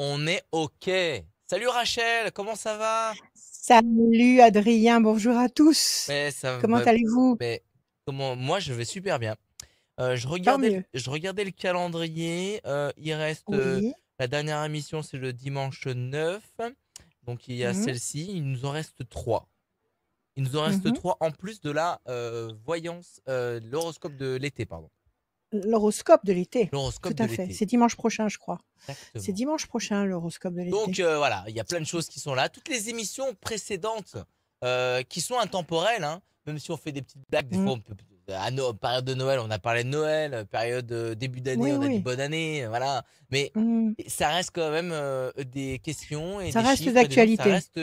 On est OK. Salut Rachel, comment ça va? Salut Adrien, bonjour à tous. Mais ça Comment va. allez-vous? Mais comment? Moi, je vais super bien. Je Tant regardais, mieux. je regardais le calendrier. Il reste Oui. la dernière émission, c'est le dimanche 9. Donc il y a Mhm, celle-ci. Il nous en reste trois. Il nous en reste mhm. trois en plus de la voyance, l'horoscope de l'été, pardon. L'horoscope de l'été. Tout L'horoscope de à fait. l'été. C'est dimanche prochain, je crois. C'est Exactement. dimanche prochain, l'horoscope de Donc l'été. voilà, il y a plein de choses qui sont là. Toutes les émissions précédentes qui sont intemporelles, hein, même si on fait des petites blagues, des Mm. fois on peut, période de Noël, on a parlé de Noël, période début d'année, Oui, on a dit oui. bonne année, voilà. Mais Mm. ça reste quand même des questions et Ça des reste chiffres et des nombres, ça d'actualité. reste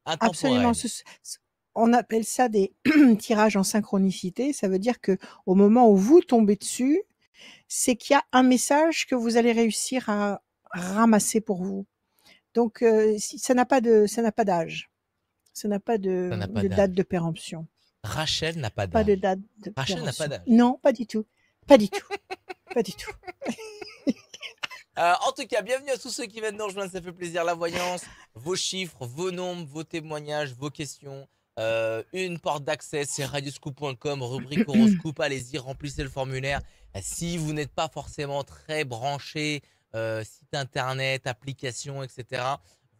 Absolument. intemporel. On appelle ça des tirages en synchronicité. Ça veut dire que au moment où vous tombez dessus, c'est qu'il y a un message que vous allez réussir à ramasser pour vous. Donc, ça n'a pas d'âge. Ça n'a pas Ça n'a pas de date de d'âge. péremption. Rachel n'a pas Pas de d'âge. date de Rachel n'a pas péremption. d'âge. Non, pas du tout. Pas du tout. Pas du tout. En tout cas, bienvenue à tous ceux qui viennent nous rejoindre, ça fait plaisir. La voyance, vos chiffres, vos nombres, vos témoignages, vos questions. Une porte d'accès, c'est radioscoop.com, rubrique horoscope. Allez-y, remplissez le formulaire. Si vous n'êtes pas forcément très branché, site internet, application, etc.,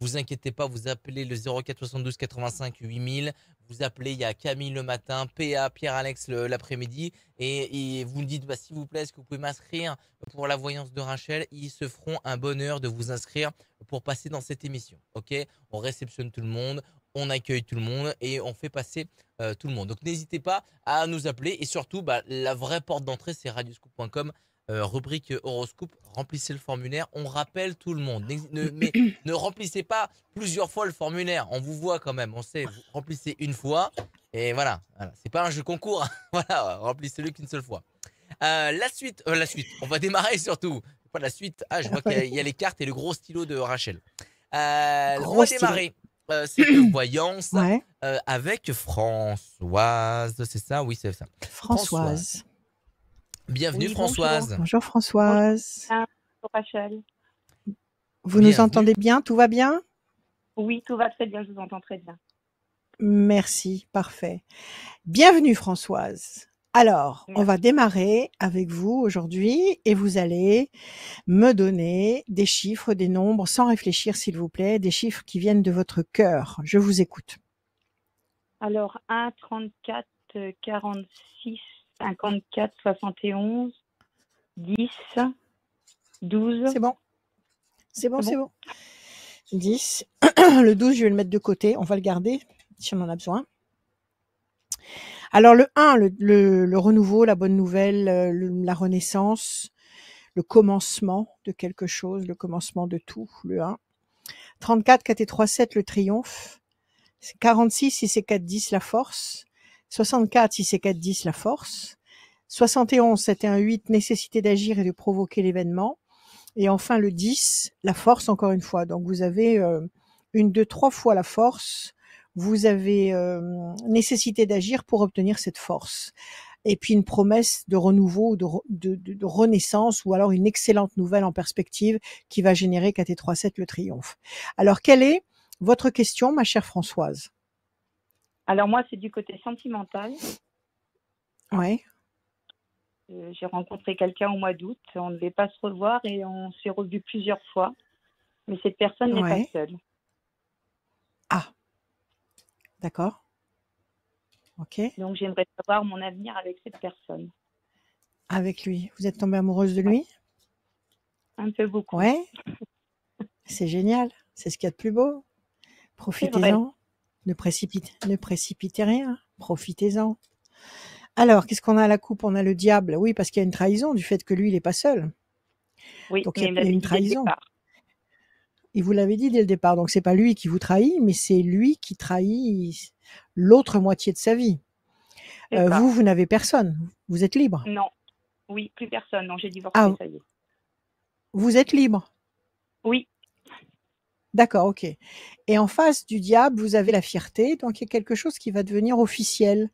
vous inquiétez pas, vous appelez le 04 72 85 8000. Vous appelez, il y a Camille le matin, PA, Pierre-Alex l'après-midi. Et vous me dites, bah, s'il vous plaît, est-ce que vous pouvez m'inscrire pour la voyance de Rachel? Ils se feront un bonheur de vous inscrire pour passer dans cette émission. Ok? On réceptionne tout le monde, on accueille tout le monde et on fait passer tout le monde. Donc n'hésitez pas à nous appeler et surtout, bah, la vraie porte d'entrée, c'est radioscoop.com. Rubrique horoscope, remplissez le formulaire, on rappelle tout le monde. Mais ne remplissez pas plusieurs fois le formulaire, on vous voit quand même, on sait, vous remplissez une fois et voilà. C'est pas un jeu concours, hein. Voilà, remplissez-le qu'une seule fois. La suite, on va démarrer surtout. Pas la suite. Ah, je vois qu'il y, Ouais. a il y a les cartes et le gros stylo de Rachel. On Gros va stylo. démarrer cette voyance Ouais. avec Françoise. C'est ça? Oui, c'est ça. Françoise. Françoise. Bienvenue, Oui, bonjour. Françoise. Bonjour Bonjour, Françoise. bonjour Rachel. Vous nous Bienvenue. entendez bien? Tout va bien? Oui, tout va très bien, je vous entends très bien. Merci, parfait. Bienvenue Françoise. Alors, on va Merci. démarrer avec vous aujourd'hui et vous allez me donner des chiffres, des nombres, sans réfléchir s'il vous plaît, des chiffres qui viennent de votre cœur. Je vous écoute. Alors, 1, 34, 46, 54, 71, 10, 12. C'est bon, c'est bon, C'est c'est bon? bon. 10. Le 12, je vais le mettre de côté. On va le garder si on en a besoin. Alors le 1, le renouveau, la bonne nouvelle, la renaissance, le commencement de quelque chose, le commencement de tout, le 1. 34, 4 et 3, 7, le triomphe. 46, 6 et 4, 10, la force. 64, 6 et 4, 10, la force. 71, 7 et 1, 8, nécessité d'agir et de provoquer l'événement. Et enfin le 10, la force encore une fois. Donc vous avez une, deux, trois fois la force. Vous avez nécessité d'agir pour obtenir cette force. Et puis une promesse de renouveau, de renaissance, ou alors une excellente nouvelle en perspective qui va générer 4 et 3, 7, le triomphe. Alors quelle est votre question, ma chère Françoise? Alors, moi, c'est du côté sentimental. Ouais. J'ai rencontré quelqu'un au mois d'août. On ne devait pas se revoir et on s'est revus plusieurs fois. Mais cette personne n'est pas Ouais. seule. Ah, d'accord. Ok. Donc, j'aimerais savoir mon avenir avec cette personne. Avec lui. Vous êtes tombée amoureuse de Ouais, lui? un peu beaucoup. Ouais. C'est génial. C'est ce qu'il y a de plus beau. C'est vrai. Profitez-en. Ne précipitez rien. Profitez-en. Alors, qu'est-ce qu'on a à la coupe? On a le diable. Oui, parce qu'il y a une trahison du fait que lui, il n'est pas seul. Oui, Donc, mais il me il y a l'avait une dit dès le trahison. départ. Il vous l'avait dit dès le départ. Donc, c'est pas lui qui vous trahit, mais c'est lui qui trahit l'autre moitié de sa vie. C'est ça. Vous n'avez personne. Vous êtes libre. Non. Oui, plus personne. Non, j'ai divorcé, Ah, ça y est. vous êtes libre. Oui, D'accord, ok. Et en face du diable, vous avez la fierté. Donc, il y a quelque chose qui va devenir officiel.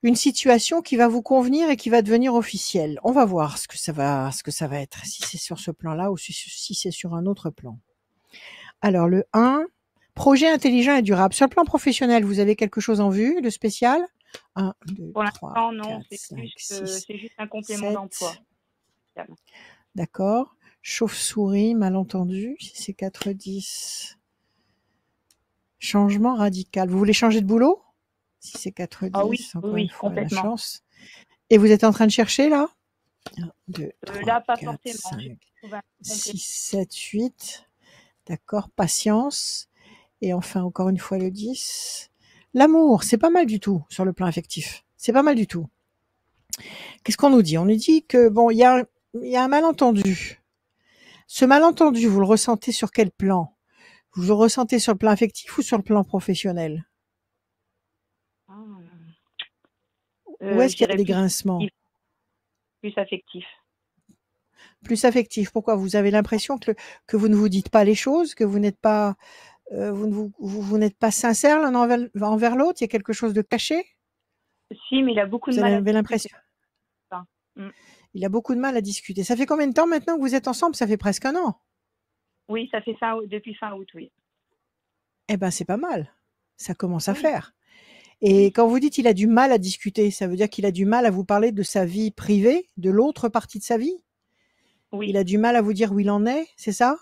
une situation qui va vous convenir et qui va devenir officielle. On va voir ce que ça va être, si c'est sur ce plan-là ou si c'est sur un autre plan. Alors, le 1, projet intelligent et durable. Sur le plan professionnel, vous avez quelque chose en vue de spécial? 1, 2, Pour 3, l'instant, non, 4, 5, c'est 6, juste un complément d'emploi. 7. D'accord. Chauve-souris, malentendu. Si c'est 4, 10. Changement radical. Vous voulez changer de boulot? Si c'est 4, Ah oui, 10, encore oui, une fois, la complètement. chance. Et vous êtes en train de chercher, là? 1, 2, 3, Là, pas 4, forcément. J'ai 5, trouvé un 6, 7, 8. D'accord. Patience. Et enfin, encore une fois, le 10. L'amour, c'est pas mal du tout sur le plan affectif. C'est pas mal du tout. Qu'est-ce qu'on nous dit? On nous dit que, bon, il y a un malentendu. Ce malentendu, vous le ressentez sur quel plan? Vous le ressentez sur le plan affectif ou sur le plan professionnel? Ah. Où est-ce Je qu'il y a dirais des grincements? plus affectif. Plus affectif. Pourquoi? Vous avez l'impression que vous ne vous dites pas les choses, que vous n'êtes pas, vous n'êtes pas sincère l'un envers l'autre? Il y a quelque chose de caché? Si, mais il a beaucoup de Vous mal à avez discuter. l'impression? Ça. Il a beaucoup de mal à discuter. Ça fait combien de temps maintenant que vous êtes ensemble? Ça fait presque 1 an. Oui, ça fait depuis fin août, oui. Eh ben, c'est pas mal. Ça commence à Oui. faire. Et quand vous dites il a du mal à discuter, ça veut dire qu'il a du mal à vous parler de sa vie privée, de l'autre partie de sa vie? Oui, Il a du mal à vous dire où il en est, c'est ça?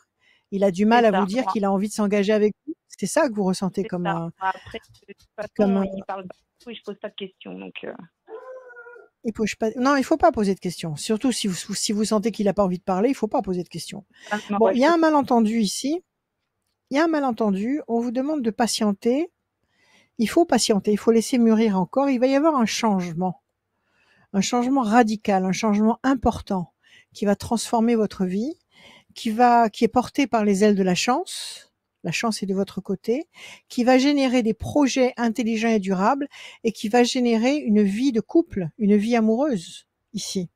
Il a du mal c'est à ça. vous dire Moi, qu'il a envie de s'engager avec vous? C'est ça que vous ressentez c'est comme ça. un, Après, de toute comme façon, il parle pas beaucoup et je pose pas de questions. Donc, non, il faut pas poser de questions. Surtout si vous sentez qu'il a pas envie de parler, il faut pas poser de questions. non, Bon, ouais, il y a un malentendu ici. Il y a un malentendu. On vous demande de patienter. Il faut patienter. Il faut laisser mûrir encore. Il va y avoir un changement radical, un changement important qui va transformer votre vie, qui est porté par les ailes de la chance. La chance est de votre côté, qui va générer des projets intelligents et durables et qui va générer une vie de couple, une vie amoureuse ici.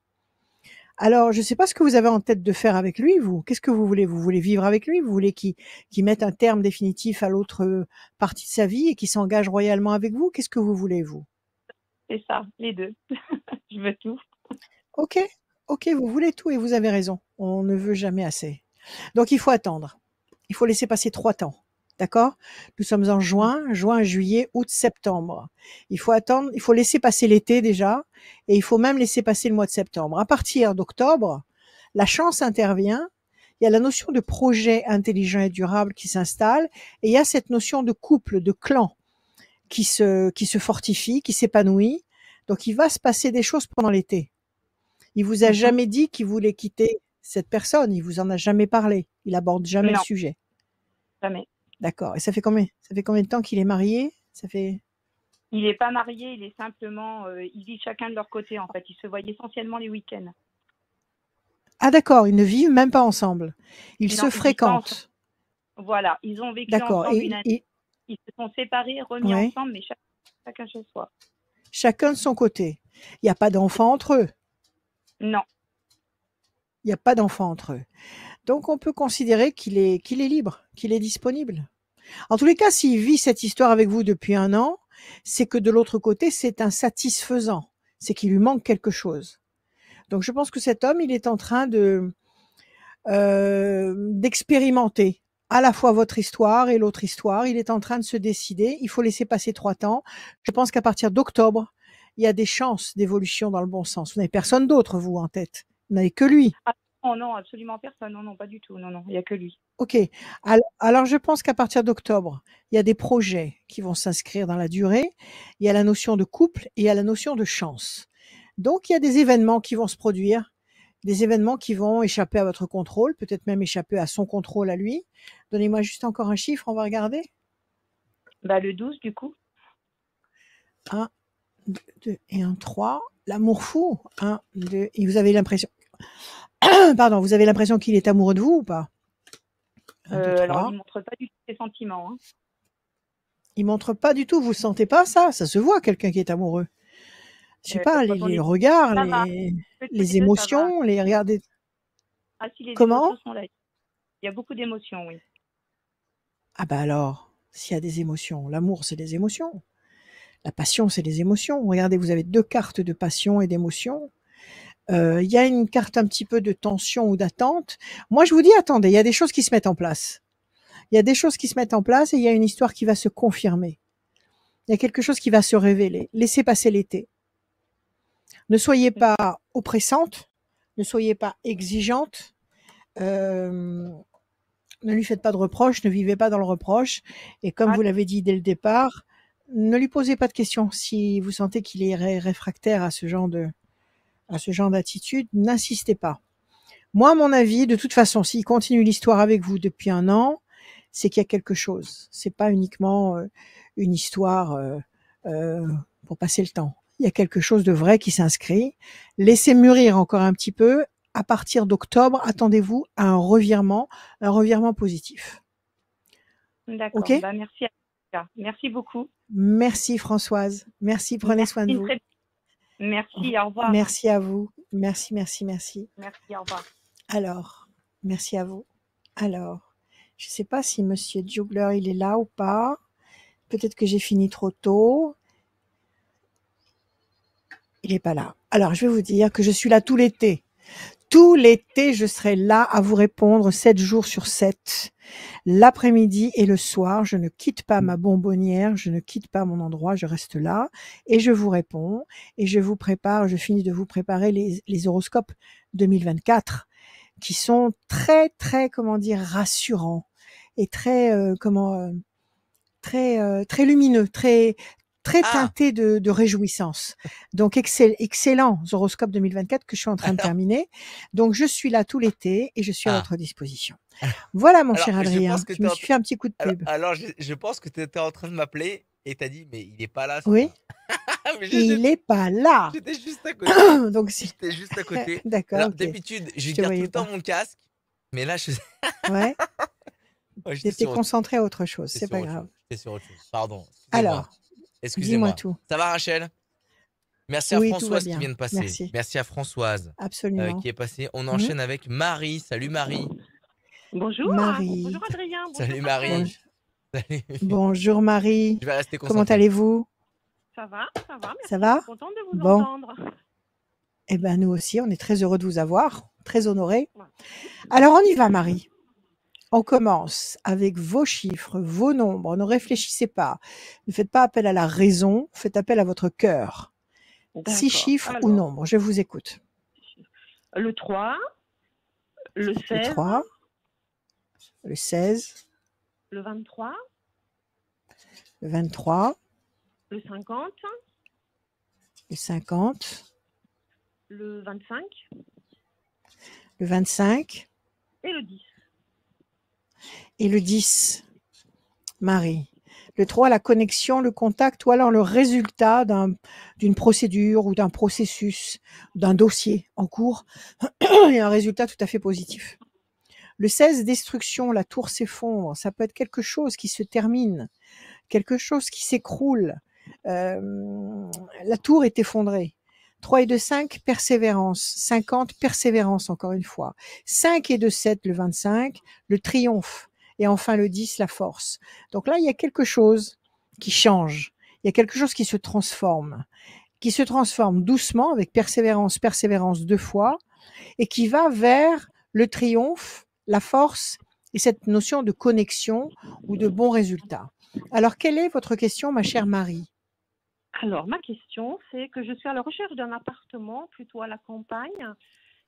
Alors, je ne sais pas ce que vous avez en tête de faire avec lui, vous. Qu'est-ce que vous voulez? Vous voulez vivre avec lui? Vous voulez qu'il mette un terme définitif à l'autre partie de sa vie et qu'il s'engage royalement avec vous? Qu'est-ce que vous voulez, vous? c'est ça, les deux. Je veux tout. Ok, ok, vous voulez tout et vous avez raison. On ne veut jamais assez. Donc, il faut attendre. Il faut laisser passer 3 temps. D'accord? Nous sommes en juin, juillet, août, septembre. Il faut attendre, il faut laisser passer l'été déjà, et il faut même laisser passer le mois de septembre. À partir d'octobre, la chance intervient. Il y a la notion de projet intelligent et durable qui s'installe, et il y a cette notion de couple, de clan qui se fortifie, qui s'épanouit. Donc, il va se passer des choses pendant l'été. Il vous a jamais dit qu'il voulait quitter cette personne. Il vous en a jamais parlé. Il aborde jamais le Non, sujet. jamais. D'accord. Et ça fait combien de temps qu'il est marié? Ça fait. Il n'est pas marié, il est simplement, ils vivent chacun de leur côté en fait. Ils se voient essentiellement les week-ends. Ah d'accord, ils ne vivent même pas ensemble. Ils Non, se ils vivent pas ensemble. fréquentent. Voilà, ils ont vécu D'accord. ensemble une année. Ils se sont séparés, remis Ouais. ensemble, mais chacun chez soi. Chacun de son côté. Il n'y a pas d'enfants entre eux. Non, Il n'y a pas d'enfants entre eux. Donc on peut considérer qu'il est libre, qu'il est disponible. En tous les cas, s'il vit cette histoire avec vous depuis 1 an, c'est que de l'autre côté, c'est insatisfaisant. C'est qu'il lui manque quelque chose. Donc je pense que cet homme, il est en train d'expérimenter à la fois votre histoire et l'autre histoire. Il est en train de se décider. Il faut laisser passer 3 temps. Je pense qu'à partir d'octobre, il y a des chances d'évolution dans le bon sens. Vous n'avez personne d'autre, vous, en tête. Vous n'avez que lui. oh non, absolument personne. Non, non, pas du tout. Non, non, il n'y a que lui. Ok. Alors, je pense qu'à partir d'octobre, il y a des projets qui vont s'inscrire dans la durée. Il y a la notion de couple et il y a la notion de chance. Donc, il y a des événements qui vont se produire, des événements qui vont échapper à votre contrôle, peut-être même échapper à son contrôle à lui. Donnez-moi juste encore un chiffre, on va regarder. Le 12, du coup. 1, 2, 2 et 1, 3. L'amour fou. 1, 2. Et vous avez l'impression. Pardon, vous avez l'impression qu'il est amoureux de vous ou pas? 1, 2, 3. Alors, il ne montre pas du tout ses sentiments. Hein. Il montre pas du tout. Vous le sentez pas, ça? Ça se voit, quelqu'un qui est amoureux. Je sais pas, les regards, les émotions, les regarder. Ah si, les Comment? émotions sont là. Il y a beaucoup d'émotions, oui. Ah bah alors, s'il y a des émotions, l'amour, c'est des émotions. La passion, c'est les émotions. Regardez, vous avez 2 cartes de passion et d'émotion. Il y a une carte un petit peu de tension ou d'attente. Moi, je vous dis, attendez, il y a des choses qui se mettent en place. Il y a des choses qui se mettent en place et il y a une histoire qui va se confirmer. Il y a quelque chose qui va se révéler. Laissez passer l'été. Ne soyez pas oppressante, ne soyez pas exigeante, ne lui faites pas de reproches, ne vivez pas dans le reproche. Et comme vous l'avez dit dès le départ, ne lui posez pas de questions. Si vous sentez qu'il est réfractaire à ce genre d'attitude, n'insistez pas. Moi, à mon avis, de toute façon, s'il continue l'histoire avec vous depuis 1 an, c'est qu'il y a quelque chose. C'est pas uniquement une histoire pour passer le temps. Il y a quelque chose de vrai qui s'inscrit. Laissez mûrir encore un petit peu. À partir d'octobre, attendez-vous à un revirement positif. D'accord. Ok ? Bah, merci. Merci beaucoup. Merci Françoise. Merci, prenez soin de vous. Merci, au revoir. Merci à vous. Merci. Merci, au revoir. Alors, merci à vous. Alors, je ne sais pas si Monsieur Jugler, il est là ou pas. Peut-être que j'ai fini trop tôt. Il n'est pas là. Alors, je vais vous dire que je suis là tout l'été. Tout l'été, je serai là à vous répondre 7 jours sur 7. L'après-midi et le soir, je ne quitte pas ma bonbonnière, je ne quitte pas mon endroit, je reste là et je vous réponds et je finis de vous préparer les horoscopes 2024 qui sont très, très, rassurants et très, très lumineux, très teinté de réjouissance. Donc, excellent horoscope 2024 que je suis en train de terminer. Donc, je suis là tout l'été et je suis à votre disposition. Voilà, mon cher Adrien. Je me suis fait un petit coup de pub. Alors, je pense que tu étais en train de m'appeler et tu as dit, mais il n'est pas là. Oui. Il n'est pas là. J'étais juste à côté. Donc, j'étais juste à côté. D'accord. Alors, d'habitude, je garde tout le temps mon casque. Mais là, je... Ouais. J'étais concentré à autre chose. C'est pas grave. J'étais sur autre chose. Pardon. Alors. Excusez-moi. Dis-moi tout. Ça va, Rachel? Merci à Françoise qui vient de passer. Merci. Merci à Françoise. Absolument. Qui est passée. On enchaîne avec Marie. Salut Marie. Bonjour. Marie. Bonjour Adrien. Bonjour Salut Marie. Salut. Bonjour Marie. Je vais rester concentré. Comment allez-vous? Ça va. Merci. Ça va? Je suis contente de vous entendre. Eh bien, nous aussi, on est très heureux de vous avoir. Très honorés. Alors, on y va, Marie. On commence avec vos chiffres, vos nombres. Ne réfléchissez pas. Ne faites pas appel à la raison. Faites appel à votre cœur. 6 chiffres ou nombres. Je vous écoute. Le 3, le 16, le 3, le 16, le 23, le 23, le 50, le 50, le 25, le 25 et le 10. Et le 10, Marie. Le 3, la connexion, le contact, ou alors le résultat d'une procédure ou d'un processus, d'un dossier en cours, et un résultat tout à fait positif. Le 16, destruction, la tour s'effondre, ça peut être quelque chose qui se termine, quelque chose qui s'écroule. La tour est effondrée. 3 et 2, 5, persévérance. 50, persévérance encore une fois. 5 et 2, 7, le 25, le triomphe. Et enfin le 10, la force. Donc là, il y a quelque chose qui change. Il y a quelque chose qui se transforme doucement avec persévérance 2 fois, et qui va vers le triomphe, la force et cette notion de connexion ou de bon résultat. Alors, quelle est votre question, ma chère Marie? Alors, ma question, c'est que je suis à la recherche d'un appartement plutôt à la campagne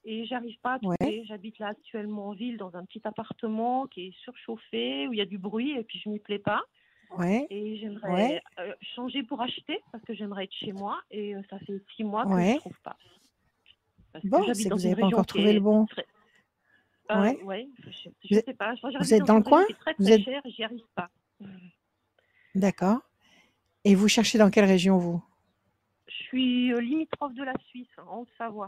et j'arrive pas à trouver. Ouais. J'habite là actuellement en ville dans un petit appartement qui est surchauffé, où il y a du bruit et puis je m'y plais pas. Ouais. Et j'aimerais changer pour acheter parce que j'aimerais être chez moi et ça fait 6 mois que je ne trouve pas. Parce que Bon, c'est que vous n'avez pas encore trouvé le bon. Oui, je ne sais pas. Vous êtes dans le coin? Vous êtes cher et j'y arrive pas. D'accord. Et vous cherchez dans quelle région, vous? Je suis limitrophe de la Suisse, en Haute-Savoie.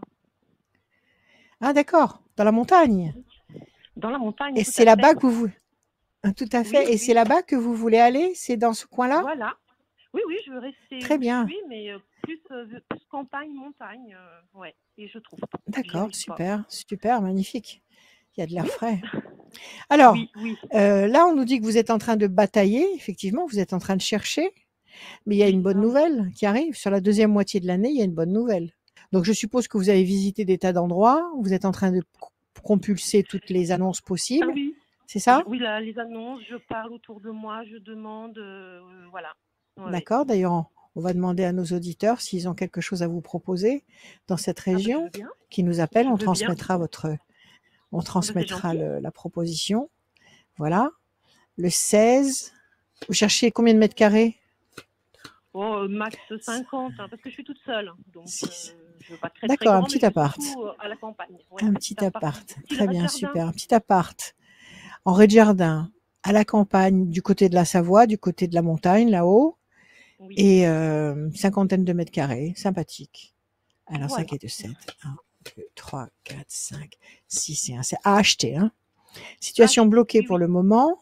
Ah, d'accord. Dans la montagne? Dans la montagne. Et c'est là-bas que vous... Tout à fait. Oui, et c'est là-bas que vous voulez aller? C'est dans ce coin-là? Voilà. Oui, je veux rester Très bien. où je suis, mais plus campagne, montagne. Ouais. Et je trouve pas. D'accord, super, magnifique. Il y a de l'air frais. Alors, oui. là, on nous dit que vous êtes en train de batailler. Effectivement, vous êtes en train de chercher. Mais il y a une Oui, bonne ah oui. nouvelle qui arrive. Sur la deuxième moitié de l'année, il y a une bonne nouvelle. Donc je suppose que vous avez visité des tas d'endroits, vous êtes en train de compulser toutes les annonces Ah possibles, oui, c'est ça? oui, là, les annonces, je parle autour de moi, je demande, voilà. Ouais, ouais. D'accord. D'ailleurs, on va demander à nos auditeurs s'ils ont quelque chose à vous proposer dans cette Ah bah, je région, veux bien, qui nous appellent. je On veux bien. C'est transmettra gentil. la proposition. Voilà. Le 16. Vous cherchez combien de mètres carrés? Oh, max 50, hein, parce que je suis toute seule. Donc, 6. je veux pas très très D'accord, un grand, mais petit je veux appart. surtout à la campagne. Ouais, Un un petit petit appart. appart. Style Très bien, rez-de-jardin. super. Un petit appart en rez-de-jardin, à la campagne, du côté de la Savoie, du côté de la montagne, là-haut, Oui, et cinquantaine de mètres carrés, sympathique. Alors, voilà. 5 et 2, 7. 1, 2, 3, 4, 5, 6 et 1. C'est à acheter. Hein. Situation Acheter, bloquée oui, pour oui. le moment.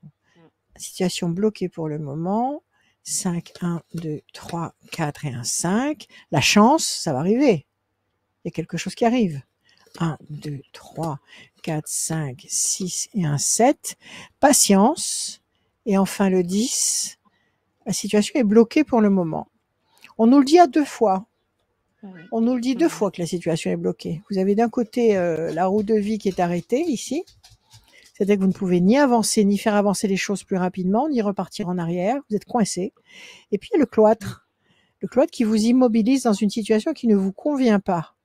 Mm. Situation bloquée pour le moment. 5, 1, 2, 3, 4 et 1, 5. La chance, ça va arriver. Il y a quelque chose qui arrive. 1, 2, 3, 4, 5, 6 et un 7. Patience. Et enfin le 10. La situation est bloquée pour le moment. On nous le dit à 2 fois. Ouais. On nous le dit 2 Ouais. fois que la situation est bloquée. Vous avez d'un côté la roue de vie qui est arrêtée ici. C'est-à-dire que vous ne pouvez ni avancer, ni faire avancer les choses plus rapidement, ni repartir en arrière. Vous êtes coincé. Et puis il y a le cloître. Le cloître qui vous immobilise dans une situation qui ne vous convient pas.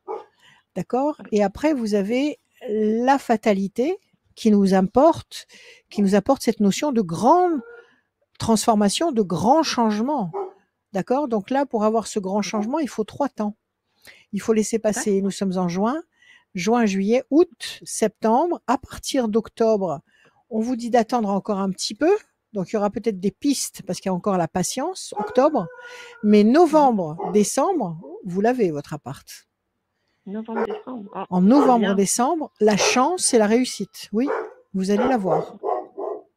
D'accord? Et après, vous avez la fatalité qui nous apporte cette notion de grande transformation, de grand changement. D'accord? Donc là, pour avoir ce grand changement, il faut 3 temps. Il faut laisser passer, nous sommes en juin, juillet, août, septembre. À partir d'octobre, on vous dit d'attendre encore un petit peu. Donc il y aura peut-être des pistes parce qu'il y a encore la patience, octobre. Mais novembre, décembre, vous l'avez, votre appart. Novembre, décembre. Oh, En c'est novembre, bien. décembre, la chance et la réussite. Oui, vous allez l'avoir.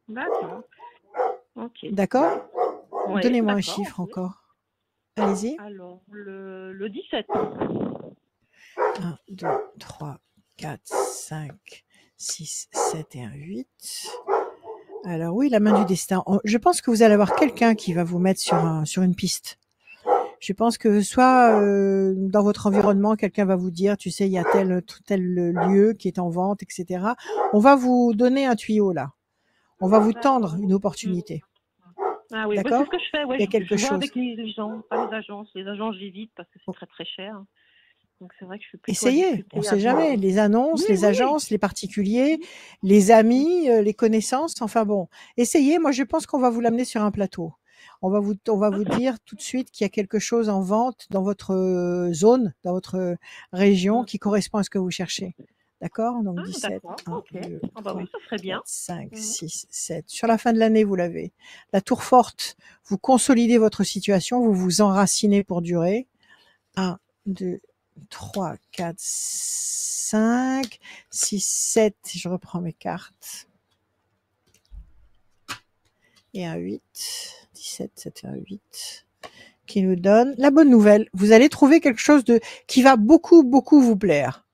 D'accord. Ok. D'accord? Ouais, Donnez-moi un d'accord. chiffre Ok. encore. Allez-y. Alors, le 17. 1, 2, 3, 4, 5, 6, 7 et un 8. Alors oui, la main du destin. Je pense que vous allez avoir quelqu'un qui va vous mettre sur une piste. Je pense que soit dans votre environnement, quelqu'un va vous dire, tu sais, il y a tel lieu qui est en vente, etc. On va vous donner un tuyau là. On va vous tendre D'accord. une opportunité. Ah oui, ouais, c'est ce D'accord? que je fais. Ouais, Il y a quelque je vois chose. avec les gens, pas les agences. Les agences, j'évite parce que c'est très très cher. Donc c'est vrai que je suis plutôt à Essayez, on discuter sait jamais. avec. Les Oui, annonces, les oui, oui. agences, les particuliers, les amis, les connaissances. Enfin bon, essayez. Moi, je pense qu'on va vous l'amener sur un plateau. On va vous Ok. dire tout de suite qu'il y a quelque chose en vente dans votre zone, dans votre région qui correspond à ce que vous cherchez. D'accord? Donc Ah, 17, d'accord. 1, Ok. 2, Ah bah 3, oui, ça serait 4, bien. 5, Mhm. 6, 7. Sur la fin de l'année, vous l'avez. La tour forte, vous consolidez votre situation, vous vous enracinez pour durer. 1, 2, 3, 4, 5, 6, 7. Je reprends mes cartes. Et un 8. 17, 7 et un 8. Qui nous donne la bonne nouvelle. Vous allez trouver quelque chose qui va beaucoup, beaucoup vous plaire.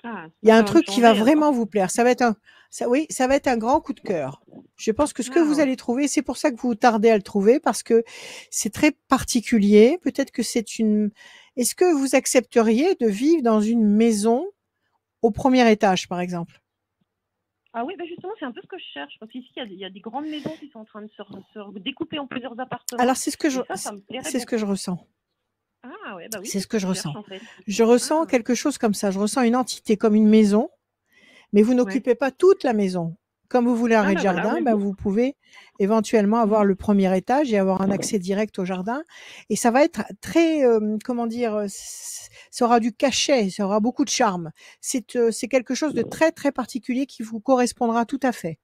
Ah, Il y a un ça va me truc qui va changer alors. vraiment vous plaire. Ça va être un grand coup de cœur. Je pense que ce que Ah vous ouais. allez trouver, c'est pour ça que vous tardez à le trouver, parce que c'est très particulier. Peut-être que est-ce que vous accepteriez de vivre dans une maison au premier étage, par exemple? Ah oui, bah justement, c'est un peu ce que je cherche. Parce qu'ici, il y a des grandes maisons qui sont en train de se découper en plusieurs appartements. Alors, c'est ce que je, Et ça me plairait c'est ce que je beaucoup. ressens. Ah ouais, bah oui, C'est c'est ce ce que que je je cherche ressens. en fait. Je ressens Ah, quelque chose comme ça. Je ressens une entité comme une maison, mais vous ouais. n'occupez pas toute la maison. Comme vous voulez un Ah bah voilà, rez-de-jardin, oui, ben oui. vous pouvez éventuellement avoir Mhm. le premier étage et avoir un accès direct au jardin. Et ça va être très, comment dire, ça aura du cachet, ça aura beaucoup de charme. C'est quelque chose de très, très particulier qui vous correspondra tout à fait.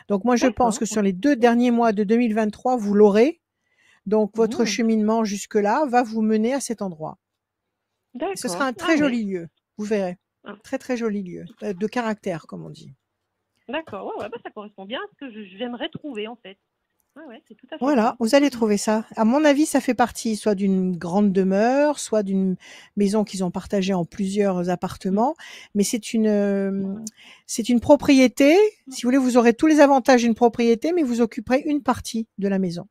Donc moi, je pense D'accord. que sur les 2 derniers mois de 2023, vous l'aurez. Donc votre Mhm. cheminement jusque-là va vous mener à cet endroit. Ce sera D'accord. un Ah très ouais. joli lieu, vous verrez. Ah, Très, très joli lieu, de caractère, comme on dit. d'accord. Ouais, ouais, bah ça correspond bien à ce que j'aimerais trouver en fait. Ouais, ouais, c'est tout à fait Voilà, ça. vous allez Mhm. trouver ça. À mon avis, ça fait partie soit d'une grande demeure, soit d'une maison qu'ils ont partagée en plusieurs appartements, mais c'est une propriété. Si vous voulez, vous aurez tous les avantages d'une propriété, mais vous occuperez une partie de la maison.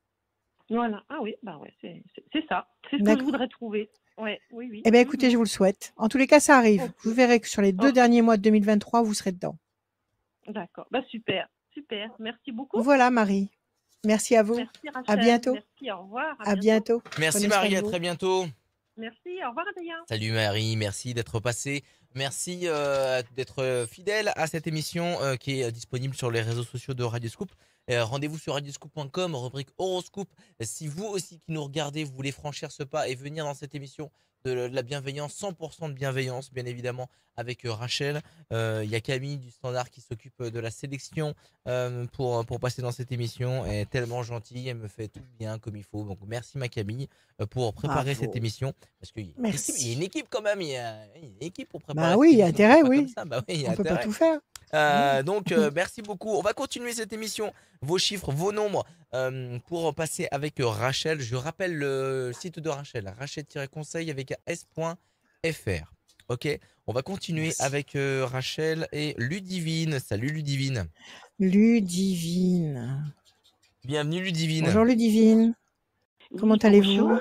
Voilà. Ah oui, bah ouais, c'est ça. C'est ce que je D'accord. voudrais trouver. Ouais, oui, oui. Eh bien, écoutez, je vous le souhaite. En tous les cas, ça arrive. Ok. Vous verrez que sur les 2 Oh, derniers mois de 2023, vous serez dedans. d'accord. Bah super, super. Merci beaucoup. Voilà, Marie. Merci à vous. Merci À Rachel. bientôt. Merci, au revoir. À À bientôt. bientôt. Merci Prenez soin Marie, de à vous. très bientôt. Merci, au revoir Adrien. Salut Marie, merci d'être passée. Merci d'être fidèle à cette émission qui est disponible sur les réseaux sociaux de Radioscoop. Rendez-vous sur radioscoop.com, rubrique horoscope. Si vous aussi qui nous regardez, vous voulez franchir ce pas et venir dans cette émission de la bienveillance, 100% de bienveillance, bien évidemment, avec Rachel. Il y a Camille du Standard qui s'occupe de la sélection pour passer dans cette émission. Elle est tellement gentille, elle me fait tout bien comme il faut. Donc merci ma Camille pour préparer cette Bravo. émission. Parce qu'il y a une équipe, il y a une Merci. équipe quand même, il y a une équipe pour préparer Bah cette oui, il y a émission. C'est intérêt, pas comme oui. ça. Bah oui, il y a On peut pas intérêt. tout faire. Oui. Donc merci beaucoup. On va continuer cette émission. Vos chiffres, vos nombres pour passer avec Rachel. Je rappelle le site de Rachel, rachel-conseil avec s.fr. Ok, on va continuer Merci. avec Rachel et Ludivine. Salut Ludivine. Ludivine. Bienvenue Ludivine. Bonjour Ludivine. Comment Oui, allez-vous? bonjour.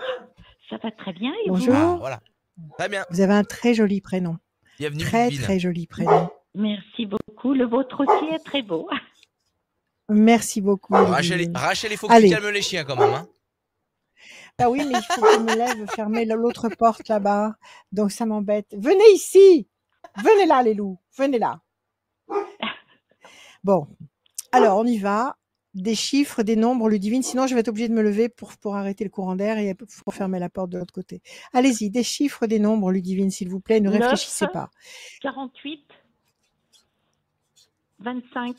Ça va très bien et vous? Bonjour. Ah voilà, très bien. Vous avez un très joli prénom. Bienvenue Très, Ludivine. très joli prénom. Merci beaucoup. Le vôtre aussi est très beau. Merci beaucoup, Rachel, Ludivine. Rachel, il faut que tu Allez. calmes les chiens quand même. Hein. Ah oui, mais il faut que je me lève fermer l'autre porte là-bas. Donc ça m'embête. Venez ici. Venez là, les loups. Venez là. Bon. Alors, on y va. Des chiffres, des nombres, Ludivine. Sinon, je vais être obligée de me lever pour arrêter le courant d'air et pour fermer la porte de l'autre côté. Allez-y, des chiffres, des nombres, Ludivine, s'il vous plaît. Ne 9, réfléchissez pas. 48, 25,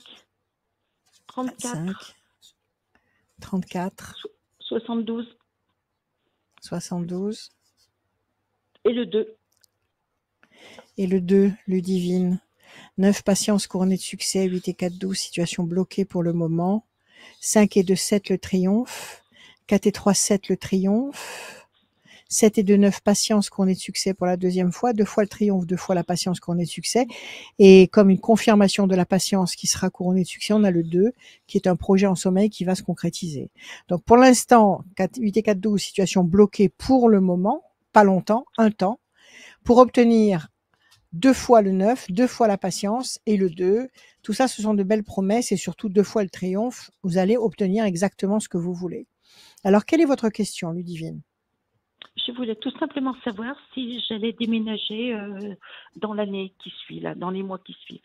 34, 25, 34, 72 72. et le 2. Et le 2, Ludivine. 9, patience couronnée de succès. 8 et 4, 12, situation bloquée pour le moment. 5 et 2, 7, le triomphe. 4 et 3, 7, le triomphe. 7 et 2, 9, patience couronnée de succès pour la deuxième fois. 2 fois le triomphe, 2 fois la patience couronnée de succès. Et comme une confirmation de la patience qui sera couronnée de succès, on a le 2, qui est un projet en sommeil qui va se concrétiser. Donc pour l'instant, 8 et 4, 12, situation bloquée pour le moment, pas longtemps, un temps, pour obtenir 2 fois le 9, 2 fois la patience et le 2. Tout ça, ce sont de belles promesses et surtout 2 fois le triomphe. Vous allez obtenir exactement ce que vous voulez. Alors, quelle est votre question, Ludivine? Je voulais tout simplement savoir si j'allais déménager dans l'année qui suit, là, dans les mois qui suivent.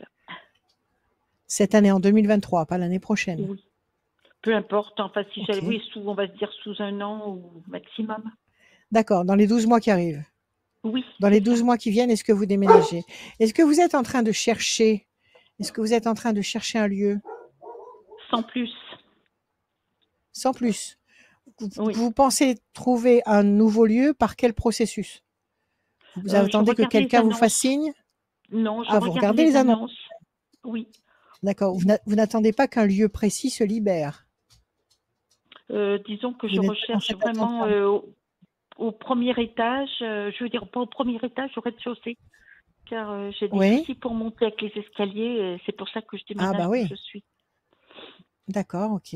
Cette année, en 2023, pas l'année prochaine. Oui. Peu importe, enfin, si j'allais, Ok. oui, on va se dire sous un an ou maximum. D'accord, dans les 12 mois qui arrivent. Oui. Dans les 12 mois qui viennent, est-ce que vous déménagez? Est-ce que vous êtes en train de chercher un lieu? Sans plus. Sans plus. Oui. Vous pensez trouver un nouveau lieu par quel processus? Vous Je attendez que regarde les quelqu'un vous annonces. fasse signe? Non, je Ah, vous regarde regardez les annonces. Oui. D'accord. Vous n'attendez pas qu'un lieu précis se libère. Disons que Vous je n'êtes pas dans recherche cette vraiment attente-là. au premier étage, je veux dire pas au premier étage, au rez-de-chaussée, car j'ai des Oui. soucis pour monter avec les escaliers, et c'est pour ça que je déménage Ah bah où oui. je suis. D'accord, ok.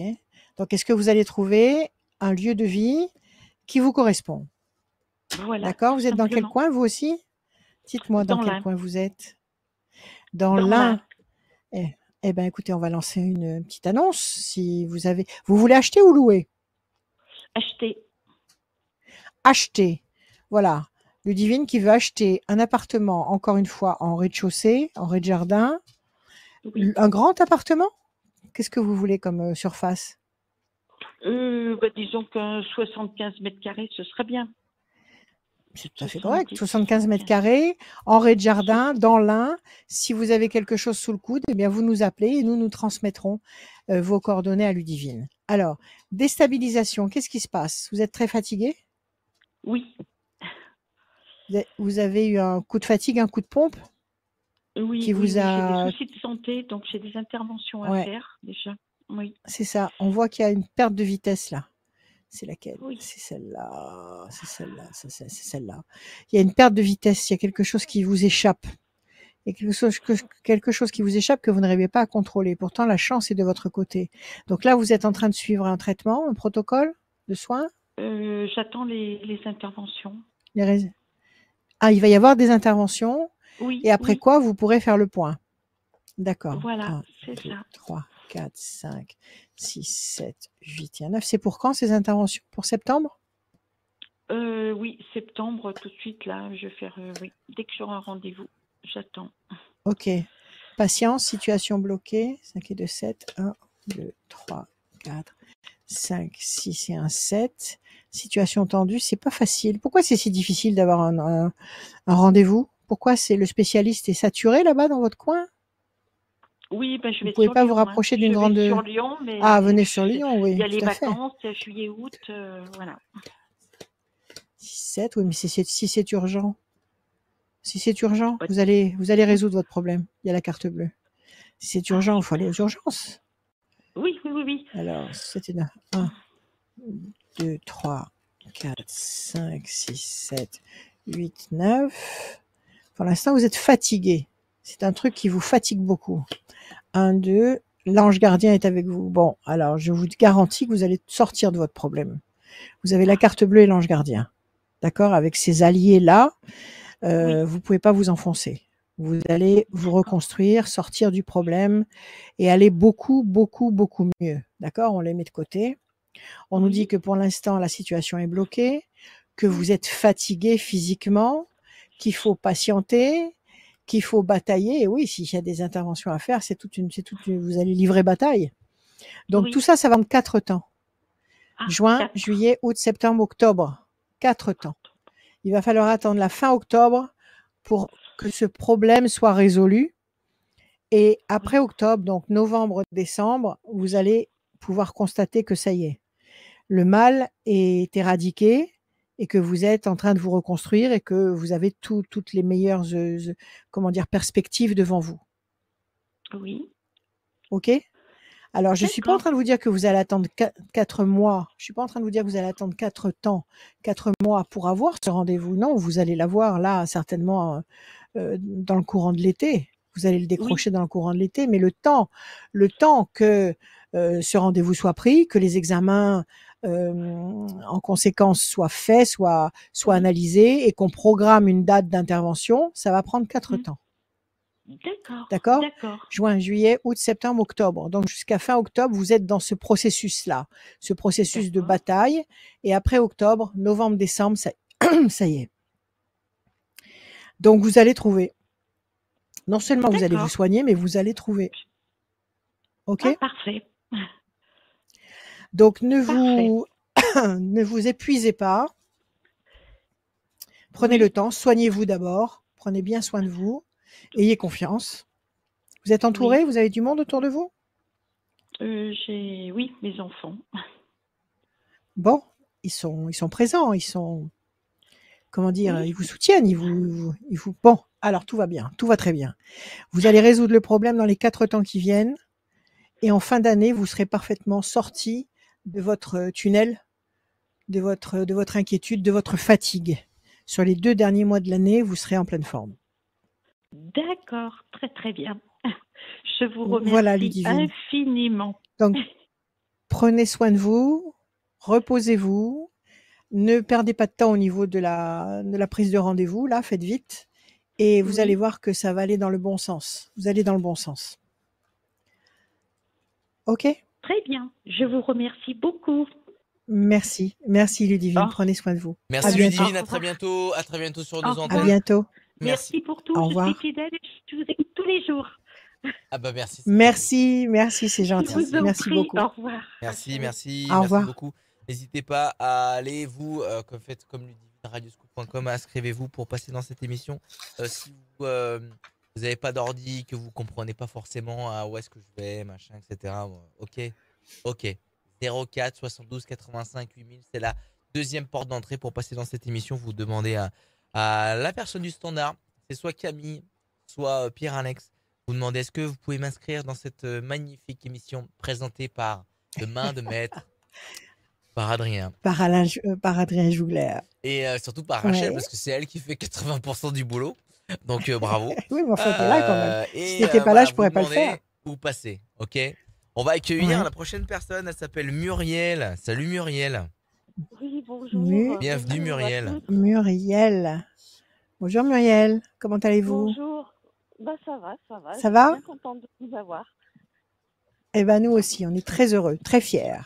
Donc, est-ce que vous allez trouver un lieu de vie qui vous correspond? Voilà, D'accord. tout Vous êtes dans quel simplement. coin, vous aussi? Dites-moi dans Dans quel l'Ain. coin vous êtes. Dans Dans l'Ain. l'Ain. Eh ben, écoutez, on va lancer une petite annonce. Si vous avez, vous voulez acheter ou louer? Acheter. Acheter. Voilà. Ludivine qui veut acheter un appartement, encore une fois, en rez-de-chaussée, en rez-de-jardin. Oui. Un grand appartement? Qu'est-ce que vous voulez comme surface? Disons qu'un 75 mètres carrés, ce serait bien. C'est tout à fait correct. 70, 75 mètres 75. carrés, en rez-de-jardin, dans l'Ain. Si vous avez quelque chose sous le coude, eh bien, vous nous appelez et nous transmettrons vos coordonnées à Ludivine. Alors, déstabilisation, qu'est-ce qui se passe? Vous êtes très fatigué? Oui. Vous avez eu un coup de fatigue, un coup de pompe Oui, qui oui, vous oui, a... j'ai des soucis de santé, donc j'ai des interventions à Ouais, faire déjà. Oui. c'est ça. On voit qu'il y a une perte de vitesse là. C'est laquelle? Oui. C'est celle-là. C'est celle-là. C'est celle-là. Il y a une perte de vitesse. Il y a quelque chose qui vous échappe. Il y a quelque chose qui vous échappe que vous n'arrivez pas à contrôler. Pourtant, la chance est de votre côté. Donc là, vous êtes en train de suivre un traitement, un protocole? de soins? J'attends les interventions. Ah, il va y avoir des interventions Oui, et après oui, quoi vous pourrez faire le point. D'accord. voilà, 1, c'est 2, ça. 3, 4, 5, 6, 7, 8 et 9. C'est pour quand ces interventions? Pour septembre? Oui, septembre, tout de suite, là, je vais faire, oui, dès que j'aurai un rendez-vous, j'attends. Ok. Patience, situation bloquée. 5 et 2, 7. 1, 2, 3, 4, 5, 6 et 1, 7. Situation tendue, c'est pas facile. Pourquoi c'est si difficile d'avoir un rendez-vous? Pourquoi c'est le spécialiste est saturé là-bas dans votre coin? Oui, ben, je Vous vais pouvez sur pas vous Lyon, hein. rapprocher d'une Je vais grande... sur Lyon, Ah, mais venez sur Lyon, il y oui, a les tout à fait. vacances, juillet, août, voilà. 6, 7, oui, mais si c'est urgent. Si c'est urgent, Ouais. vous allez résoudre votre problème. Il y a la carte bleue. Si c'est urgent, il faut aller aux urgences. Oui, oui, oui, oui. Alors, c'était 1, 2, 3, 4, 5, 6, 7, 8, 9. Pour l'instant, vous êtes fatigué. C'est un truc qui vous fatigue beaucoup. 1, 2. L'ange gardien est avec vous. Bon, alors, je vous garantis que vous allez sortir de votre problème. Vous avez la carte bleue et l'ange gardien. D'accord? Avec ces alliés-là, vous pouvez pas vous enfoncer. Vous allez vous reconstruire, sortir du problème et aller beaucoup, beaucoup, beaucoup mieux. D'accord? On les met de côté. On nous dit que pour l'instant, la situation est bloquée, que vous êtes fatigué physiquement, qu'il faut patienter, qu'il faut batailler. Et oui, s'il y a des interventions à faire, vous allez livrer bataille. Donc tout ça, ça va en 4 temps. Juin, juillet, août, septembre, octobre. 4 temps. Il va falloir attendre la fin octobre pour que ce problème soit résolu. Et après octobre, donc novembre, décembre, vous allez pouvoir constater que ça y est. Le mal est éradiqué et que vous êtes en train de vous reconstruire et que vous avez toutes les meilleures perspectives devant vous. Oui. OK? Alors, je ne suis pas en train de vous dire que vous allez attendre 4 mois. Je ne suis pas en train de vous dire que vous allez attendre 4 mois pour avoir ce rendez-vous. Non, vous allez l'avoir là, certainement, dans le courant de l'été. Vous allez le décrocher dans le courant de l'été. Mais le temps que ce rendez-vous soit pris, que les examens en conséquence soient faits, soient analysés et qu'on programme une date d'intervention, ça va prendre 4 temps. D'accord? Juin, juillet, août, septembre, octobre. Donc jusqu'à fin octobre, vous êtes dans ce processus-là, ce processus de bataille. Et après octobre, novembre, décembre, ça y est. Donc vous allez trouver. Non seulement vous allez vous soigner, mais vous allez trouver. OK? Parfait. Donc ne vous épuisez pas. Prenez le temps, soignez-vous d'abord, prenez bien soin de vous, ayez confiance. Vous êtes entouré, vous avez du monde autour de vous? Oui, mes enfants. Bon, ils sont présents, ils sont, comment dire, ils vous soutiennent, ils vous. Bon, alors tout va bien, tout va très bien. Vous allez résoudre le problème dans les 4 temps qui viennent, et en fin d'année, vous serez parfaitement sorti de votre tunnel, de votre inquiétude, de votre fatigue. Sur les 2 derniers mois de l'année, vous serez en pleine forme. D'accord, très très bien. Je vous remercie infiniment. Donc, prenez soin de vous, reposez-vous, ne perdez pas de temps au niveau de la prise de rendez-vous, là, faites vite, et vous allez voir que ça va aller dans le bon sens. Vous allez dans le bon sens. OK? Très bien, je vous remercie beaucoup. Merci Ludivine, prenez soin de vous. Merci Ludivine, à très bientôt sur nos antennes. À bientôt. Merci pour tout, Au revoir. je suis fidèle, je vous écoute tous les jours. Ah bah merci. Merci, c'est gentil. Merci beaucoup. Au revoir. Merci Au revoir. beaucoup. N'hésitez pas à aller faites comme Ludivine, radioscoop.com, inscrivez-vous pour passer dans cette émission. Si vous n'avez pas d'ordi, que vous comprenez pas forcément où est-ce que je vais, machin, etc. Ok. 04 72 85 8000, c'est la deuxième porte d'entrée pour passer dans cette émission. Vous demandez à la personne du standard, c'est soit Camille, soit Pierre-Alex. Vous demandez est-ce que vous pouvez m'inscrire dans cette magnifique émission présentée par de main de maître, par Adrien. Par Adrien Jougler. Et surtout par Rachel, parce que c'est elle qui fait 80% du boulot. Donc bravo. Oui, mais enfin, t'es là quand même. Si t'étais pas là, je pourrais pas le faire. Vous passez, ok? On va accueillir la prochaine personne, elle s'appelle Muriel. Salut Muriel. Oui, bonjour. Bienvenue, Bonjour à Muriel. toutes. Muriel. Bonjour Muriel, comment allez-vous? Bonjour. Bah, ça va, ça va. Ça Je suis va? bien contente de vous avoir. Eh ben nous aussi, on est très heureux, très fiers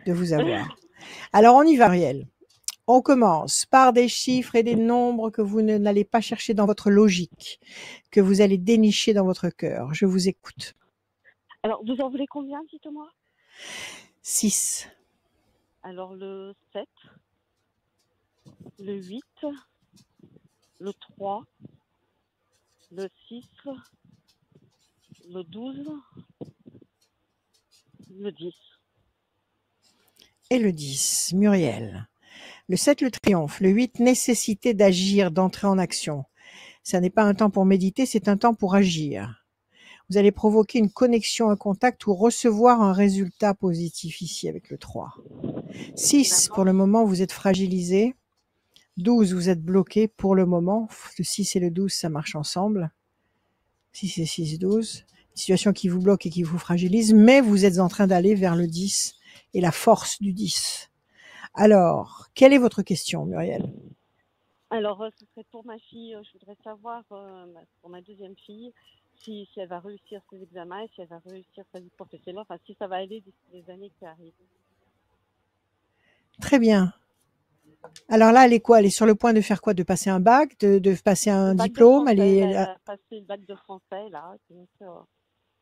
de vous avoir. Alors on y va Muriel. On commence par des chiffres et des nombres que vous n'allez pas chercher dans votre logique, que vous allez dénicher dans votre cœur. Je vous écoute. Alors, vous en voulez combien, dites-moi? 6, Alors, le 7, le 8, le 3, le 6, le 12, le 10. et le 10. Muriel. Le 7, le triomphe. Le 8, nécessité d'agir, d'entrer en action. Ça n'est pas un temps pour méditer, c'est un temps pour agir. Vous allez provoquer une connexion, un contact ou recevoir un résultat positif ici avec le 3. 6, pour le moment, vous êtes fragilisé. 12, vous êtes bloqué pour le moment. Le 6 et le 12, ça marche ensemble. 6 et 6, 12. Une situation qui vous bloque et qui vous fragilise, mais vous êtes en train d'aller vers le 10 et la force du 10. Alors, quelle est votre question, Muriel? Alors, ce serait pour ma fille. Je voudrais savoir, pour ma deuxième fille, si elle va réussir ses examens et si elle va réussir sa vie professionnelle, enfin, si ça va aller d'ici les années qui arrivent. Très bien. Alors là, elle est quoi? Elle est sur le point de faire quoi? De passer un bac, de passer un diplôme? Elle a passé le bac de français, là. Donc,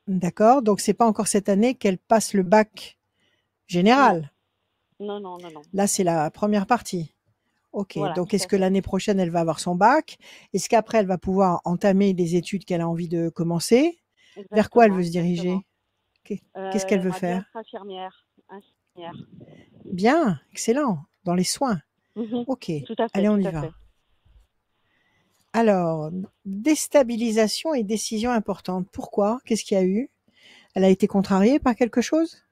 D'accord. Donc, c'est pas encore cette année qu'elle passe le bac général. Non, non, non, non. Là, c'est la première partie. Ok. Voilà, donc, tout est-ce à que fait. l'année prochaine, elle va avoir son bac? Est-ce qu'après, elle va pouvoir entamer les études qu'elle a envie de commencer? Vers quoi elle veut se diriger? Qu'est-ce qu'elle veut faire? Être infirmière. Bien, excellent. Dans les soins. Ok. Tout à fait. Allez, on tout y à va. fait. Alors, déstabilisation et décision importante. Pourquoi? Qu'est-ce qu'il y a eu? Elle a été contrariée par quelque chose?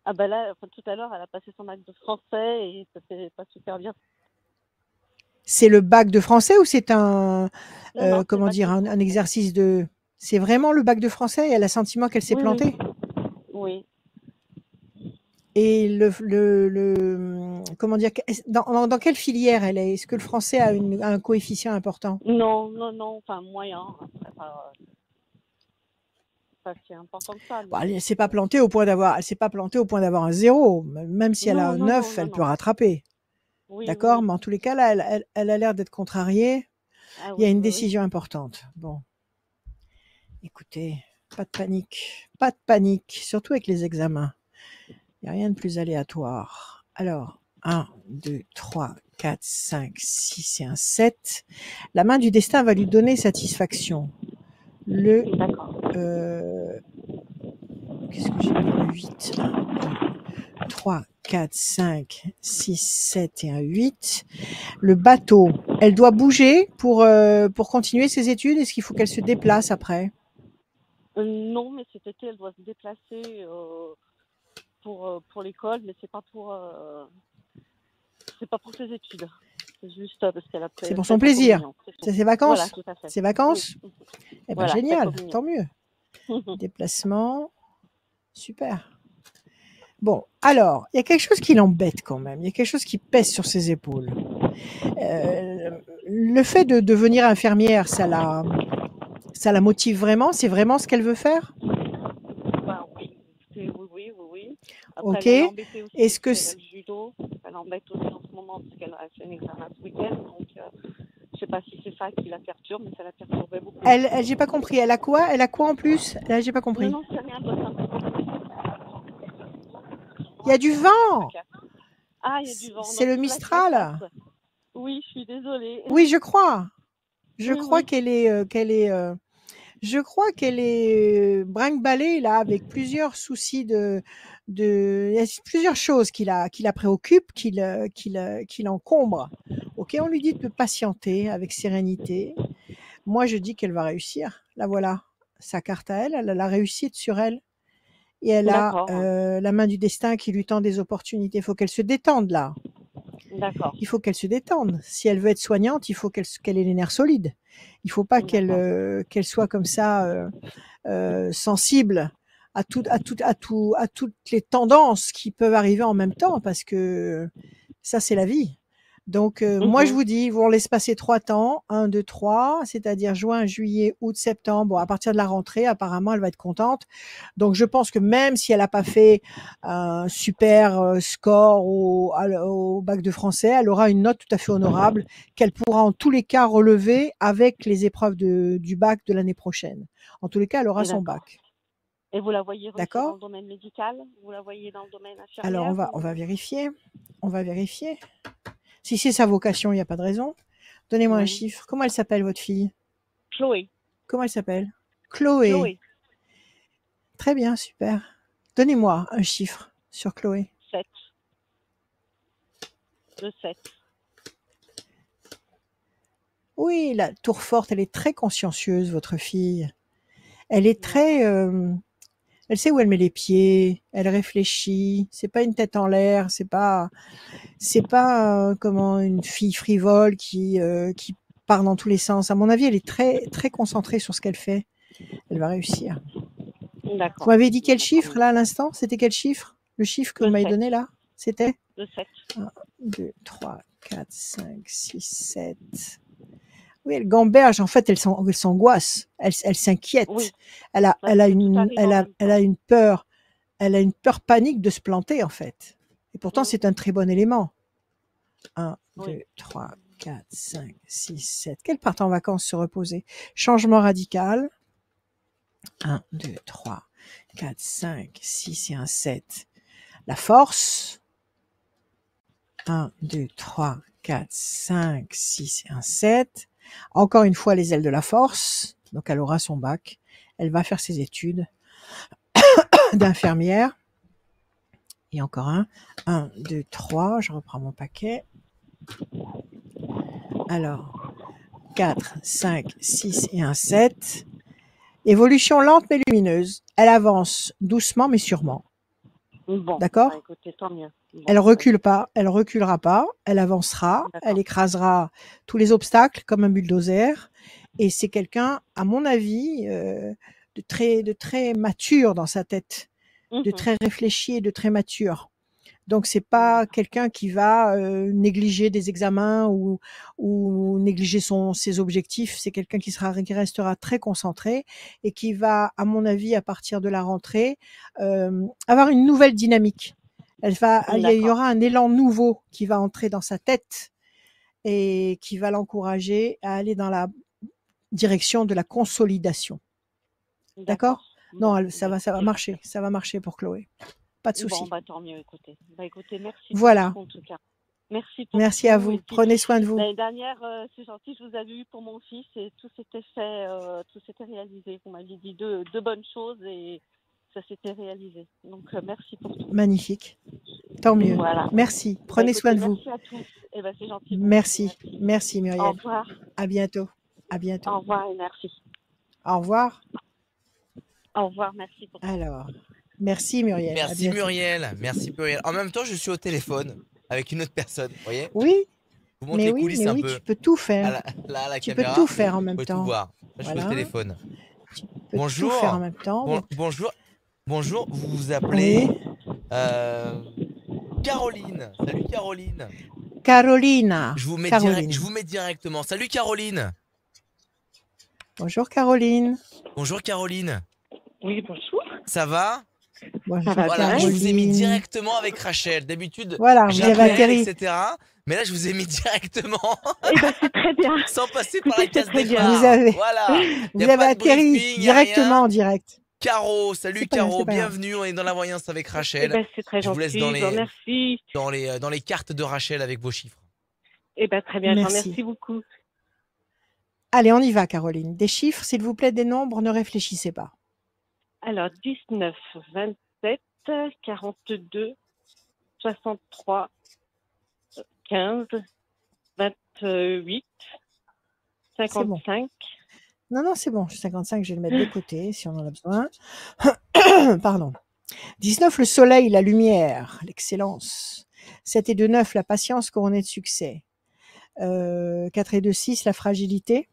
Ah ben là, tout à l'heure, elle a passé son bac de français et ça s'est pas super bien. C'est le bac de français ou c'est un, Non, comment dire, un exercice de... C'est vraiment le bac de français et elle a le sentiment qu'elle s'est plantée? Oui. Et comment dire, dans quelle filière elle est? Est-ce que le français a un coefficient important? Non, enfin moyen. Après, pas si important que ça. Bon, elle s'est pas plantée au point d'avoir un 0. Même si elle a un 9, elle peut rattraper. Oui, D'accord? oui. Mais en tous les cas, là, elle a l'air d'être contrariée. Ah, Il y a oui, une oui, décision importante. Bon. Écoutez, pas de panique, surtout avec les examens. Il n'y a rien de plus aléatoire. Alors, 1, 2, 3, 4, 5, 6 et un 7. La main du destin va lui donner satisfaction. D'accord. Qu'est-ce que j'ai mis? Le 8, 1, 2, 3, 4, 5, 6, 7 et un 8. Le bateau, elle doit bouger pour continuer ses études? Est-ce qu'il faut qu'elle se déplace après? Non, mais cet été, elle doit se déplacer pour l'école, mais c'est pas pour ses études. C'est juste parce qu'elle a C'est pour son plaisir. C'est ses vacances. Voilà, tout à fait. Ses vacances. Oui. Eh ben Voilà, génial, tant mieux. Déplacement, super. Bon, alors, il y a quelque chose qui l'embête quand même. Il y a quelque chose qui pèse sur ses épaules. Le fait de devenir infirmière, ça la motive vraiment? C'est vraiment ce qu'elle veut faire? Ben, oui. Oui. Après, Ok. elle l'embêtait aussi. Est-ce que Elle a le judo. Elle l'embête aussi en ce moment parce qu'elle a fait un examen ce week-end. Donc, je sais pas si c'est ça qui la perturbe, mais ça la perturbait beaucoup. j'ai pas compris. Elle a quoi? Elle a quoi en plus? Là, j'ai pas compris. Non, c'est rien. Il y a du vent. Ah, il y a du vent. C'est le Mistral. Oui, je suis désolée. Oui, je crois. Je Oui, crois oui. qu'elle est brinque-ballée là avec plusieurs soucis il y a plusieurs choses qui la préoccupent, qui l'encombrent. Ok, on lui dit de patienter avec sérénité. Moi, je dis qu'elle va réussir. Là, voilà, sa carte à elle a la réussite sur elle. Et elle a la main du destin qui lui tend des opportunités. Il faut qu'elle se détende là. D'accord. Il faut qu'elle se détende. Si elle veut être soignante, il faut qu'elle ait les nerfs solides. Il ne faut pas qu'elle soit comme ça sensible à toutes les tendances qui peuvent arriver en même temps, parce que Ça, c'est la vie. Donc, moi, je vous dis, on laisse passer 3 temps, 1, 2, 3, c'est-à-dire juin, juillet, août, septembre. Bon, à partir de la rentrée, apparemment, elle va être contente. Donc, je pense que même si elle n'a pas fait un super score au bac de français, elle aura une note tout à fait honorable qu'elle pourra en tous les cas relever avec les épreuves du bac de l'année prochaine. En tous les cas, elle aura son bac. Et vous la voyez réussir dans D'accord? le domaine médical? Vous la voyez dans le domaine Alors, infirmière? on va vérifier. On va vérifier. Si c'est sa vocation, il n'y a pas de raison. Donnez-moi un Oui. chiffre. Comment elle s'appelle, votre fille? Chloé. Comment elle s'appelle? Chloé. Chloé. Très bien, super. Donnez-moi un chiffre sur Chloé. 7. Le 7. Oui, la tour forte, elle est très consciencieuse, votre fille. Elle est très... elle sait où elle met les pieds, elle réfléchit, c'est pas une tête en l'air, c'est pas comment une fille frivole qui part dans tous les sens. À mon avis, elle est très très concentrée sur ce qu'elle fait. Elle va réussir. D'accord. Vous m'avez dit quel chiffre là à l'instant? C'était quel chiffre? Le chiffre que vous m'avez donné là? C'était? Le 7. 1, 2, 3, 4, 5, 6, 7. Oui, elle gamberge. En fait, elle s'angoisse. Elle s'inquiète. Oui. Elle a une peur. Elle a une peur panique de se planter, en fait. Et pourtant, c'est un très bon élément. 1, 2, 3, 4, 5, 6, 7. Qu'elle parte en vacances se reposer. Changement radical. 1, 2, 3, 4, 5, 6 et un 7. La force. 1, 2, 3, 4, 5, 6 et un 7. Encore une fois, les ailes de la force. Donc, elle aura son bac. Elle va faire ses études d'infirmière. Et encore un. 1, 2, 3. Je reprends mon paquet. Alors, 4, 5, 6 et un 7. Évolution lente mais lumineuse. Elle avance doucement mais sûrement. Bon, d'accord? bah, écoutez, tant mieux. Bon, Elle recule pas, elle reculera pas, elle avancera, elle écrasera tous les obstacles comme un bulldozer. Et c'est quelqu'un, à mon avis, de très mature dans sa tête, de très réfléchi et de très mature. Donc c'est pas quelqu'un qui va négliger des examens ou négliger ses objectifs. C'est quelqu'un qui restera très concentré et qui va, à mon avis, à partir de la rentrée, avoir une nouvelle dynamique. Il y aura un élan nouveau qui va entrer dans sa tête et qui va l'encourager à aller dans la direction de la consolidation. D'accord? Non, ça va marcher. Ça va marcher pour Chloé. Pas de souci. Bon, bah, tant mieux, écoutez. Bah, écoutez, merci. Voilà. En tout cas. Merci Merci à vous. Puis, prenez soin de vous. L'année dernière, c'est gentil, je vous avais eu pour mon fils et tout s'était fait, tout s'était réalisé. Vous m'aviez dit deux bonnes choses et ça s'était réalisé. Donc, merci pour tout. Magnifique. Tant mieux. Voilà. Merci. Prenez soin de vous. Merci à tous. Eh ben, c'est gentil. Merci. Merci Muriel. Au revoir. À bientôt. À bientôt. Au revoir et merci. Au revoir. Au revoir, merci pour tout. Alors, merci Muriel. Merci Muriel. Merci Muriel. En même temps, je suis au téléphone avec une autre personne, vous voyez? Oui. Vous montrez les coulisses un peu. Tu peux tout faire. La tu caméra, peux tout faire en même temps. Tout voir. Là, je suis au téléphone. Tu peux tout faire en même temps. Bonjour. Bonjour, vous vous appelez Caroline. Salut Caroline. Carolina. Je vous mets directement. Salut Caroline. Bonjour Caroline. Bonjour Caroline. Oui, bonjour. Ça va? Bonjour voilà, Caroline. je vous ai mis directement avec Rachel. D'habitude, voilà, vous avez atterri, etc. Mais là, je vous ai mis directement. Eh ben, c'est très bien. Sans passer par la case départ. Vous avez, voilà. vous avez atterri directement en direct. Caro, salut Caro, bienvenue. On est dans la voyance avec Rachel. Eh ben, c'est très gentil. Je vous laisse merci. dans les cartes de Rachel avec vos chiffres. Eh ben, très bien, merci beaucoup. Allez, on y va, Caroline. Des chiffres, s'il vous plaît, des nombres, ne réfléchissez pas. Alors, 19, 27, 42, 63, 15, 28, 55. Non, c'est bon. 55, je vais le mettre de côté si on en a besoin. Pardon. 19, le soleil, la lumière, l'excellence. 7 et 2, 9, la patience couronnée de succès. 4 et 2, 6, la fragilité.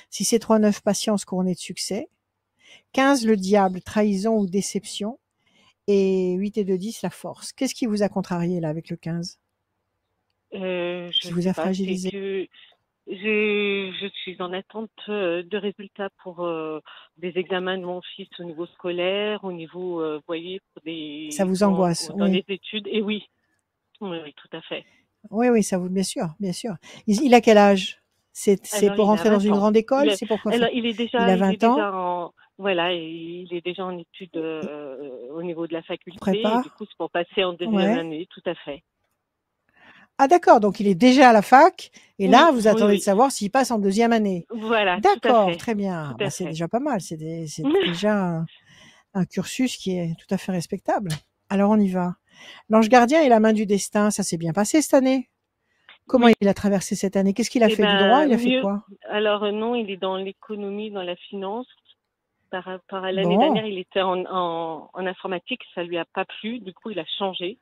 6 et 3, 9, patience couronnée de succès. 15, le diable, trahison ou déception. Et 8 et 2, 10, la force. Qu'est-ce qui vous a contrarié là avec le 15? Je qui vous sais a pas, c'est fragilisé? que je suis en attente de résultats pour des examens de mon fils au niveau scolaire, au niveau, vous voyez, Ça vous angoisse, dans les oui. études. Et oui, oui, oui, tout à fait. Oui, oui, ça vous, bien sûr, bien sûr. Il a quel âge? C'est Alors, pour il a rentrer dans 20 une ans. grande école? C'est pour quoi faire? Alors, Il a il est 20 ans, déjà voilà, il est déjà en études au niveau de la faculté. Et prépa, du coup, c'est pour passer en deuxième ouais. année, tout à fait. Ah d'accord, donc il est déjà à la fac, et Oui, là, vous oui, attendez de oui. savoir s'il passe en deuxième année. Voilà, tout à D'accord, fait. très bien. Tout Bah, à c'est fait. déjà pas mal. C'est déjà un cursus qui est tout à fait respectable. Alors on y va. L'ange gardien et la main du destin, ça s'est bien passé cette année? Comment Oui. il a traversé cette année? Qu'est-ce qu'il a Eh fait? Du droit? ben, Il a fait mieux. quoi? Alors, non, il est dans l'économie, dans la finance. Par rapport à l'année Bon, dernière, il était en informatique, ça lui a pas plu. Du coup, il a changé.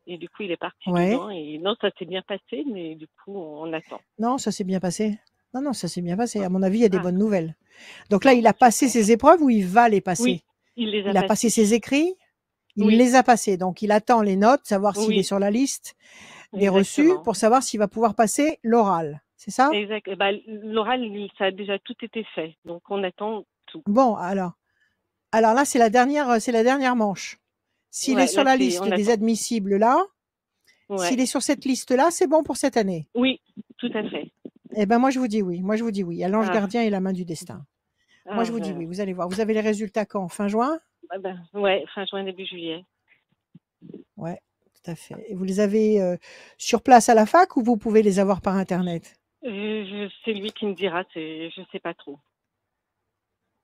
Et du coup, il est parti ouais. dedans. Et non, ça s'est bien passé, mais du coup, on attend. Non, ça s'est bien passé. Non, non, ça s'est bien passé. Ah, À mon avis, il y a des ah, bonnes nouvelles. Donc là, bon, il bah, a passé super. ses épreuves ou il va les Oui, passer? il les a Il a passé passés. ses écrits? Il Oui, les a passés. Donc il attend les notes, savoir s'il est oui, sur la liste des reçus exactement. pour savoir s'il va pouvoir passer l'oral. C'est ça? Exact. Bah, l'oral, ça a déjà tout été fait. Donc, on attend tout. Bon, alors là, c'est la dernière manche. S'il est Ouais, sur là, la liste on des attend. admissibles là, s'il Ouais. est sur cette liste-là, c'est bon pour cette année. Oui, tout à fait. Eh ben, moi, je vous dis oui. Moi, je vous dis oui. À l'ange Ah, gardien et la main du destin. Moi, je vous dis oui. Vous allez voir. Vous avez les résultats quand? Fin juin? ouais, fin juin, début juillet. Ouais, tout à fait. Et vous les avez sur place à la fac ou vous pouvez les avoir par Internet? C'est lui qui me dira, je sais pas trop.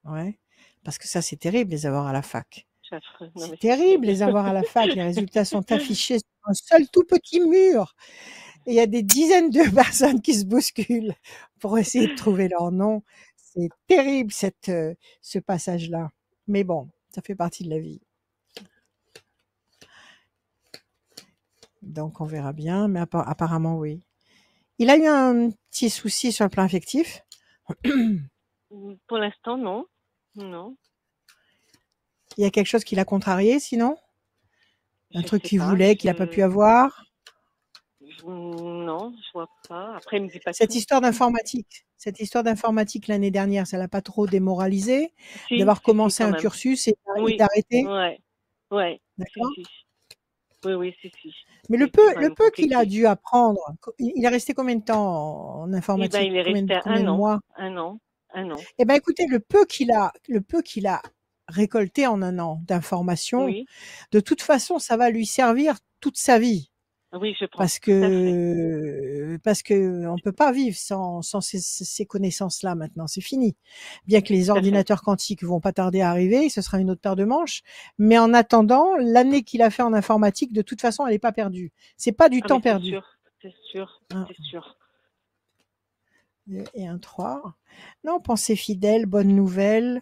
Ouais. Parce que ça, c'est terrible, les avoir à la fac. C'est affreux. Non, C'est mais c'est terrible, terrible. les avoir à la fac. Les résultats sont affichés sur un seul tout petit mur. Et il y a des dizaines de personnes qui se bousculent pour essayer de trouver leur nom. C'est terrible, ce passage-là. Mais bon, ça fait partie de la vie. Donc, on verra bien. Mais apparemment, oui. Il a eu un petit souci sur le plan affectif. Pour l'instant, non. Non. Il y a quelque chose qui l'a contrarié, sinon? Un Je truc sais qu'il pas. voulait, qu'il n'a pas pu avoir? Non, je vois pas. Après, il me dit pas Cette tout. histoire d'informatique l'année dernière, ça l'a pas trop démoralisé Si, d'avoir si, commencé quand un même. cursus et Oui. d'arrêter? Ouais. Ouais. Si, D'accord? si. Oui, oui, si, si. Mais Ça a été quand le même peu qu'il a compliqué. dû apprendre, il est resté combien de temps en Eh ben, informatique? il est resté Combien de mois? un an, un an. Eh ben, écoutez, le peu qu'il a récolté en un an d'informations, Oui. de toute façon, ça va lui servir toute sa vie. Oui, je pense. Parce Tout à fait. on peut pas vivre sans ces connaissances-là maintenant, c'est fini. Bien que les Tout à fait. ordinateurs quantiques vont pas tarder à arriver, ce sera une autre paire de manches. Mais en attendant, l'année qu'il a fait en informatique, de toute façon, elle est pas perdue. C'est pas du Ah, mais temps perdu. c'est sûr, Hein. c'est sûr. 2 et un 3. Non, pensée fidèle, bonne nouvelle.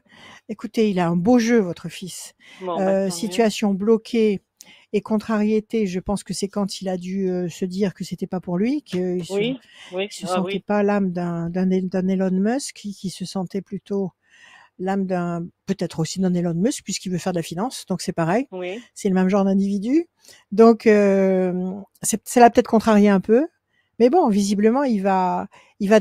Écoutez, il a un beau jeu, votre fils. Bon, bah, tant mieux. Situation bloquée et contrariété, je pense que c'est quand il a dû se dire que c'était pas pour lui, Oui, oui, il se ah sentait oui, pas l'âme d'un Elon Musk, qui se sentait plutôt l'âme d'un, peut-être aussi d'un Elon Musk, puisqu'il veut faire de la finance, donc c'est pareil. oui. C'est le même genre d'individu. Donc, ça l'a peut-être contrarié un peu. Mais bon, visiblement, il va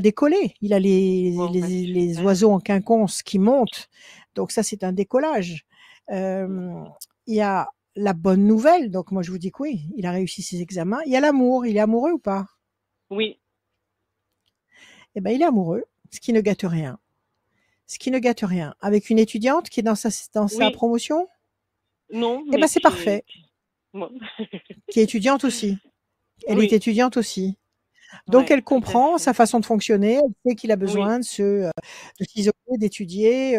décoller. Il a Bon, bah, les super. oiseaux en quinconce qui montent. Donc ça, c'est un décollage. Il y a la bonne nouvelle. Donc moi, je vous dis que oui, il a réussi ses examens. Il y a l'amour. Il est amoureux ou pas? Oui, Eh ben, il est amoureux, ce qui ne gâte rien. Ce qui ne gâte rien. Avec une étudiante qui est dans sa oui, promotion? non, Eh ben, mais c'est parfait. bon. Qui est étudiante aussi. Elle est Oui, étudiante aussi. Donc ouais, elle tout à comprend sa fait. façon de fonctionner, elle sait qu'il a Oui, besoin de s'isoler, d'étudier,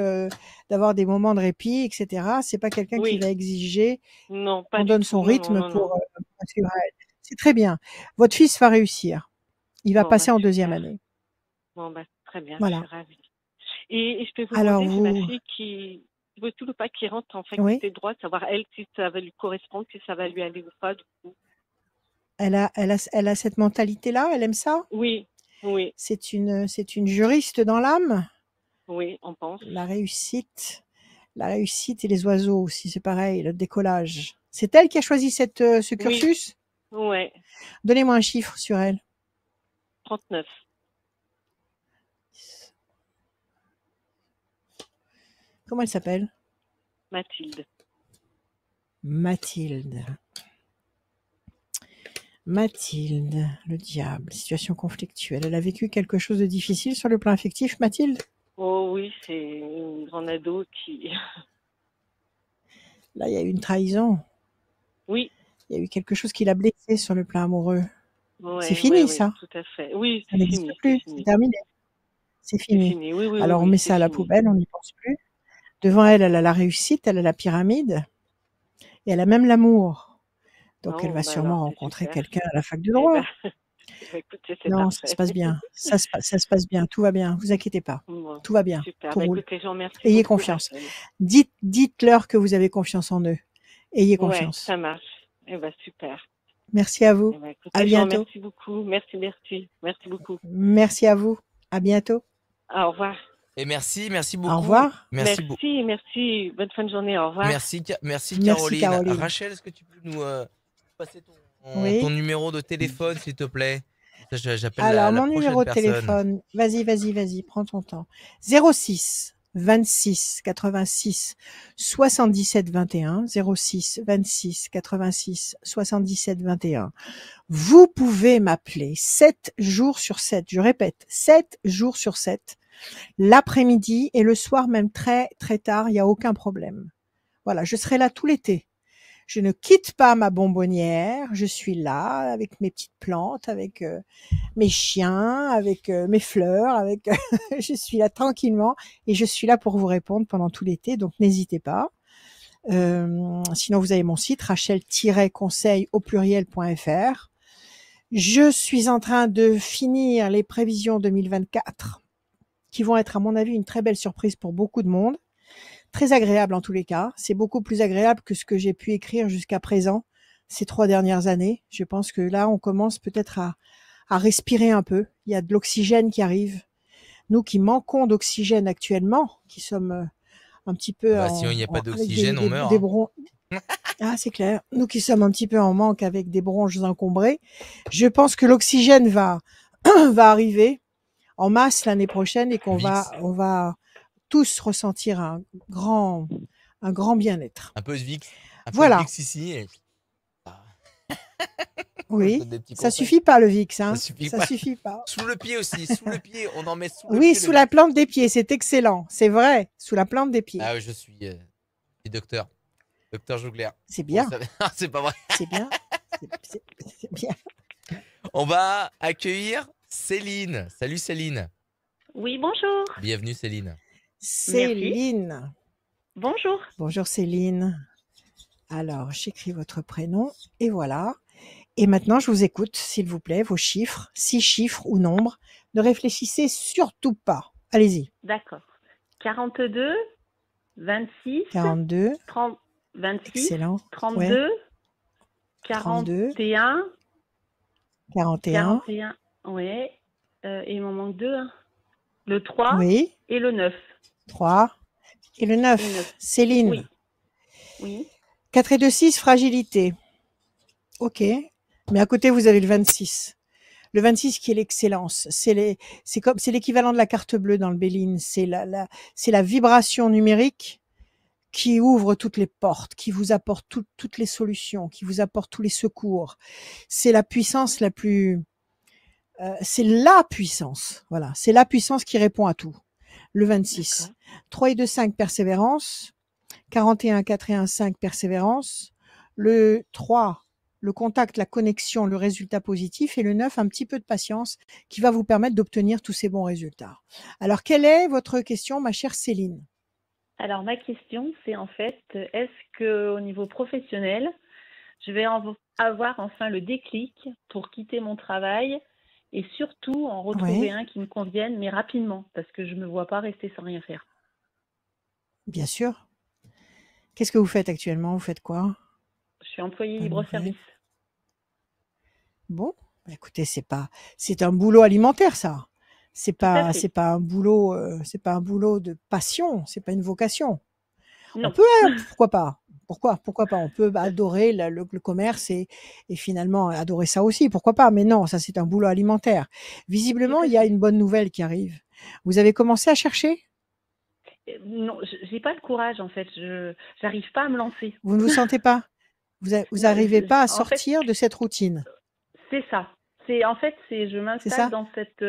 d'avoir des moments de répit, et cetera. C'est pas quelqu'un qui oui. va exiger Non, pas qu'on du donne tout. son Non, non, rythme non, non. pour suivre à elle. C'est très bien. Votre fils va réussir. Il va Bon, bah, passer en deuxième super. année. Bon, bah, très bien, je suis Voilà. ravie. Et je peux vous Alors demander, j'ai ma vous fille qui veut tout ou pas qui rentre en oui? faculté de droit, savoir elle si ça va lui correspondre, si ça va lui aller ou pas, du coup. Elle a cette mentalité-là? Elle aime ça? Oui, oui, C'est une juriste dans l'âme? oui, on pense. La réussite et les oiseaux aussi, c'est pareil, le décollage. C'est elle qui a choisi ce Oui, cursus? Ouais, Donnez-moi un chiffre sur elle. 39. Comment elle s'appelle? Mathilde. Mathilde. Mathilde, le diable, situation conflictuelle. Elle a vécu quelque chose de difficile sur le plan affectif, Mathilde? Oh oui, c'est une grande ado qui... Là, il y a eu une trahison. Oui. Il y a eu quelque chose qui l'a blessée sur le plan amoureux. Ouais, c'est fini, ouais, ça. tout à fait. Oui, Ça c'est n'existe fini, plus. c'est fini. C'est terminé. C'est C'est fini. fini, oui, oui, Alors, oui, on met c'est ça à la fini. poubelle, on n'y pense plus. Devant elle, elle a la réussite, elle a la pyramide. Et elle a même l'amour. Donc, elle Oh, va bah sûrement alors, c'est rencontrer super. quelqu'un à la fac de Eh droit. ben, écoutez, c'est Non, ça se parfait. passe bien. Ça se passe bien. Tout va bien. Vous inquiétez pas. Bon, Tout va bien. super. Tout Bah, roule. écoutez, je vous remercie Ayez beaucoup, confiance. Rachel. Dites-leur que vous avez confiance en eux. Ayez Ouais, confiance. ça marche. Eh ben, super. Merci à vous. Eh ben, écoutez, À je vous bientôt. remercie beaucoup. Merci, merci. Merci beaucoup. Merci à vous. À bientôt. Au revoir. Et merci Au beaucoup. revoir. Merci. Bonne fin de journée. Au revoir. Merci Merci, Caroline. Caroline. Rachel, est-ce que tu peux nous passer ton Oui. numéro de téléphone, s'il te plaît? Ça, j'appelle Alors, la mon prochaine numéro de personne. téléphone, vas-y, prends ton temps. 06 26 86 77 21. 06 26 86 77 21. Vous pouvez m'appeler 7 jours sur 7. Je répète, 7 jours sur 7. L'après-midi et le soir, même très, très tard, il n'y a aucun problème. Voilà, je serai là tout l'été. Je ne quitte pas ma bonbonnière. Je suis là avec mes petites plantes, avec mes chiens, avec mes fleurs, avec je suis là tranquillement et je suis là pour vous répondre pendant tout l'été. Donc n'hésitez pas. Sinon vous avez mon site rachel-conseil au pluriel.fr. Je suis en train de finir les prévisions 2024 qui vont être à mon avis une très belle surprise pour beaucoup de monde. Très agréable en tous les cas. C'est beaucoup plus agréable que ce que j'ai pu écrire jusqu'à présent ces 3 dernières années. Je pense que là, on commence peut-être à respirer un peu. Il y a de l'oxygène qui arrive. Nous qui manquons d'oxygène actuellement, qui sommes un petit peu Si il n'y a pas avec d'oxygène, on meurt. Hein. Ah, c'est clair. Nous qui sommes un petit peu en manque avec des bronches encombrées, je pense que l'oxygène va arriver en masse l'année prochaine et qu'on on va tous ressentir un grand bien-être. Un peu de Vicks. Voilà. Peu de Vicks ici. Et... Oui, ça suffit pas le Vicks, hein. Ça suffit pas. Sous le pied aussi, sous le pied, on en met sous le pied. Oui, sous la plante des pieds, c'est excellent, c'est vrai, sous la plante des pieds. Ah oui, je suis docteur Jougler. C'est bien. C'est pas vrai. C'est bien. C'est bien. On va accueillir Céline. Salut Céline. Oui, bonjour. Bienvenue Céline. Céline. Merci. Bonjour. Bonjour Céline. Alors, j'écris votre prénom et voilà. Et maintenant, je vous écoute, s'il vous plaît, vos chiffres, 6 chiffres ou nombres. Ne réfléchissez surtout pas. Allez-y. D'accord. 42, 26, 42, 30, 26, excellent. 32, Ouais. 41, 41, ouais. Et il m'en manque 2. Le 3 oui, et le 9. 3 et le 9. Céline. Oui. Oui. 4 et 2, 6, fragilité. Ok. Mais à côté, vous avez le 26. Le 26 qui est l'excellence. C'est l'équivalent de la carte bleue dans le Béline. C'est la vibration numérique qui ouvre toutes les portes, qui vous apporte toutes les solutions, qui vous apporte tous les secours. C'est la puissance la plus, c'est la puissance. Voilà. C'est la puissance qui répond à tout. Le 26. D'accord. 3 et 2, 5, persévérance. 41, 4 et 1, 5, persévérance. Le 3, le contact, la connexion, le résultat positif. Et le 9, un petit peu de patience qui va vous permettre d'obtenir tous ces bons résultats. Alors, quelle est votre question, ma chère Céline? Alors, ma question, c'est en fait, est-ce qu'au niveau professionnel, je vais avoir enfin le déclic pour quitter mon travail et surtout en retrouver un qui me convienne, mais rapidement, parce que je ne me vois pas rester sans rien faire. Bien sûr. Qu'est-ce que vous faites actuellement? Vous faites quoi? Je suis employée libre-service. Bon, écoutez, c'est un boulot alimentaire, ça. C'est pas un boulot de passion, c'est pas une vocation. Non. On peut, pourquoi Pourquoi pas? On peut adorer le commerce et finalement adorer ça aussi, pourquoi pas? Mais non, ça c'est un boulot alimentaire. Tout Visiblement, à il y a fait. une bonne nouvelle qui arrive. Vous avez commencé à chercher? Non, j'ai pas le courage en fait. J'arrive pas à me lancer. Vous ne vous sentez pas? Vous Non, arrivez pas à en fait, sortir de cette routine, c'est ça. C'est en fait, je c'est m'installe ça? dans cette,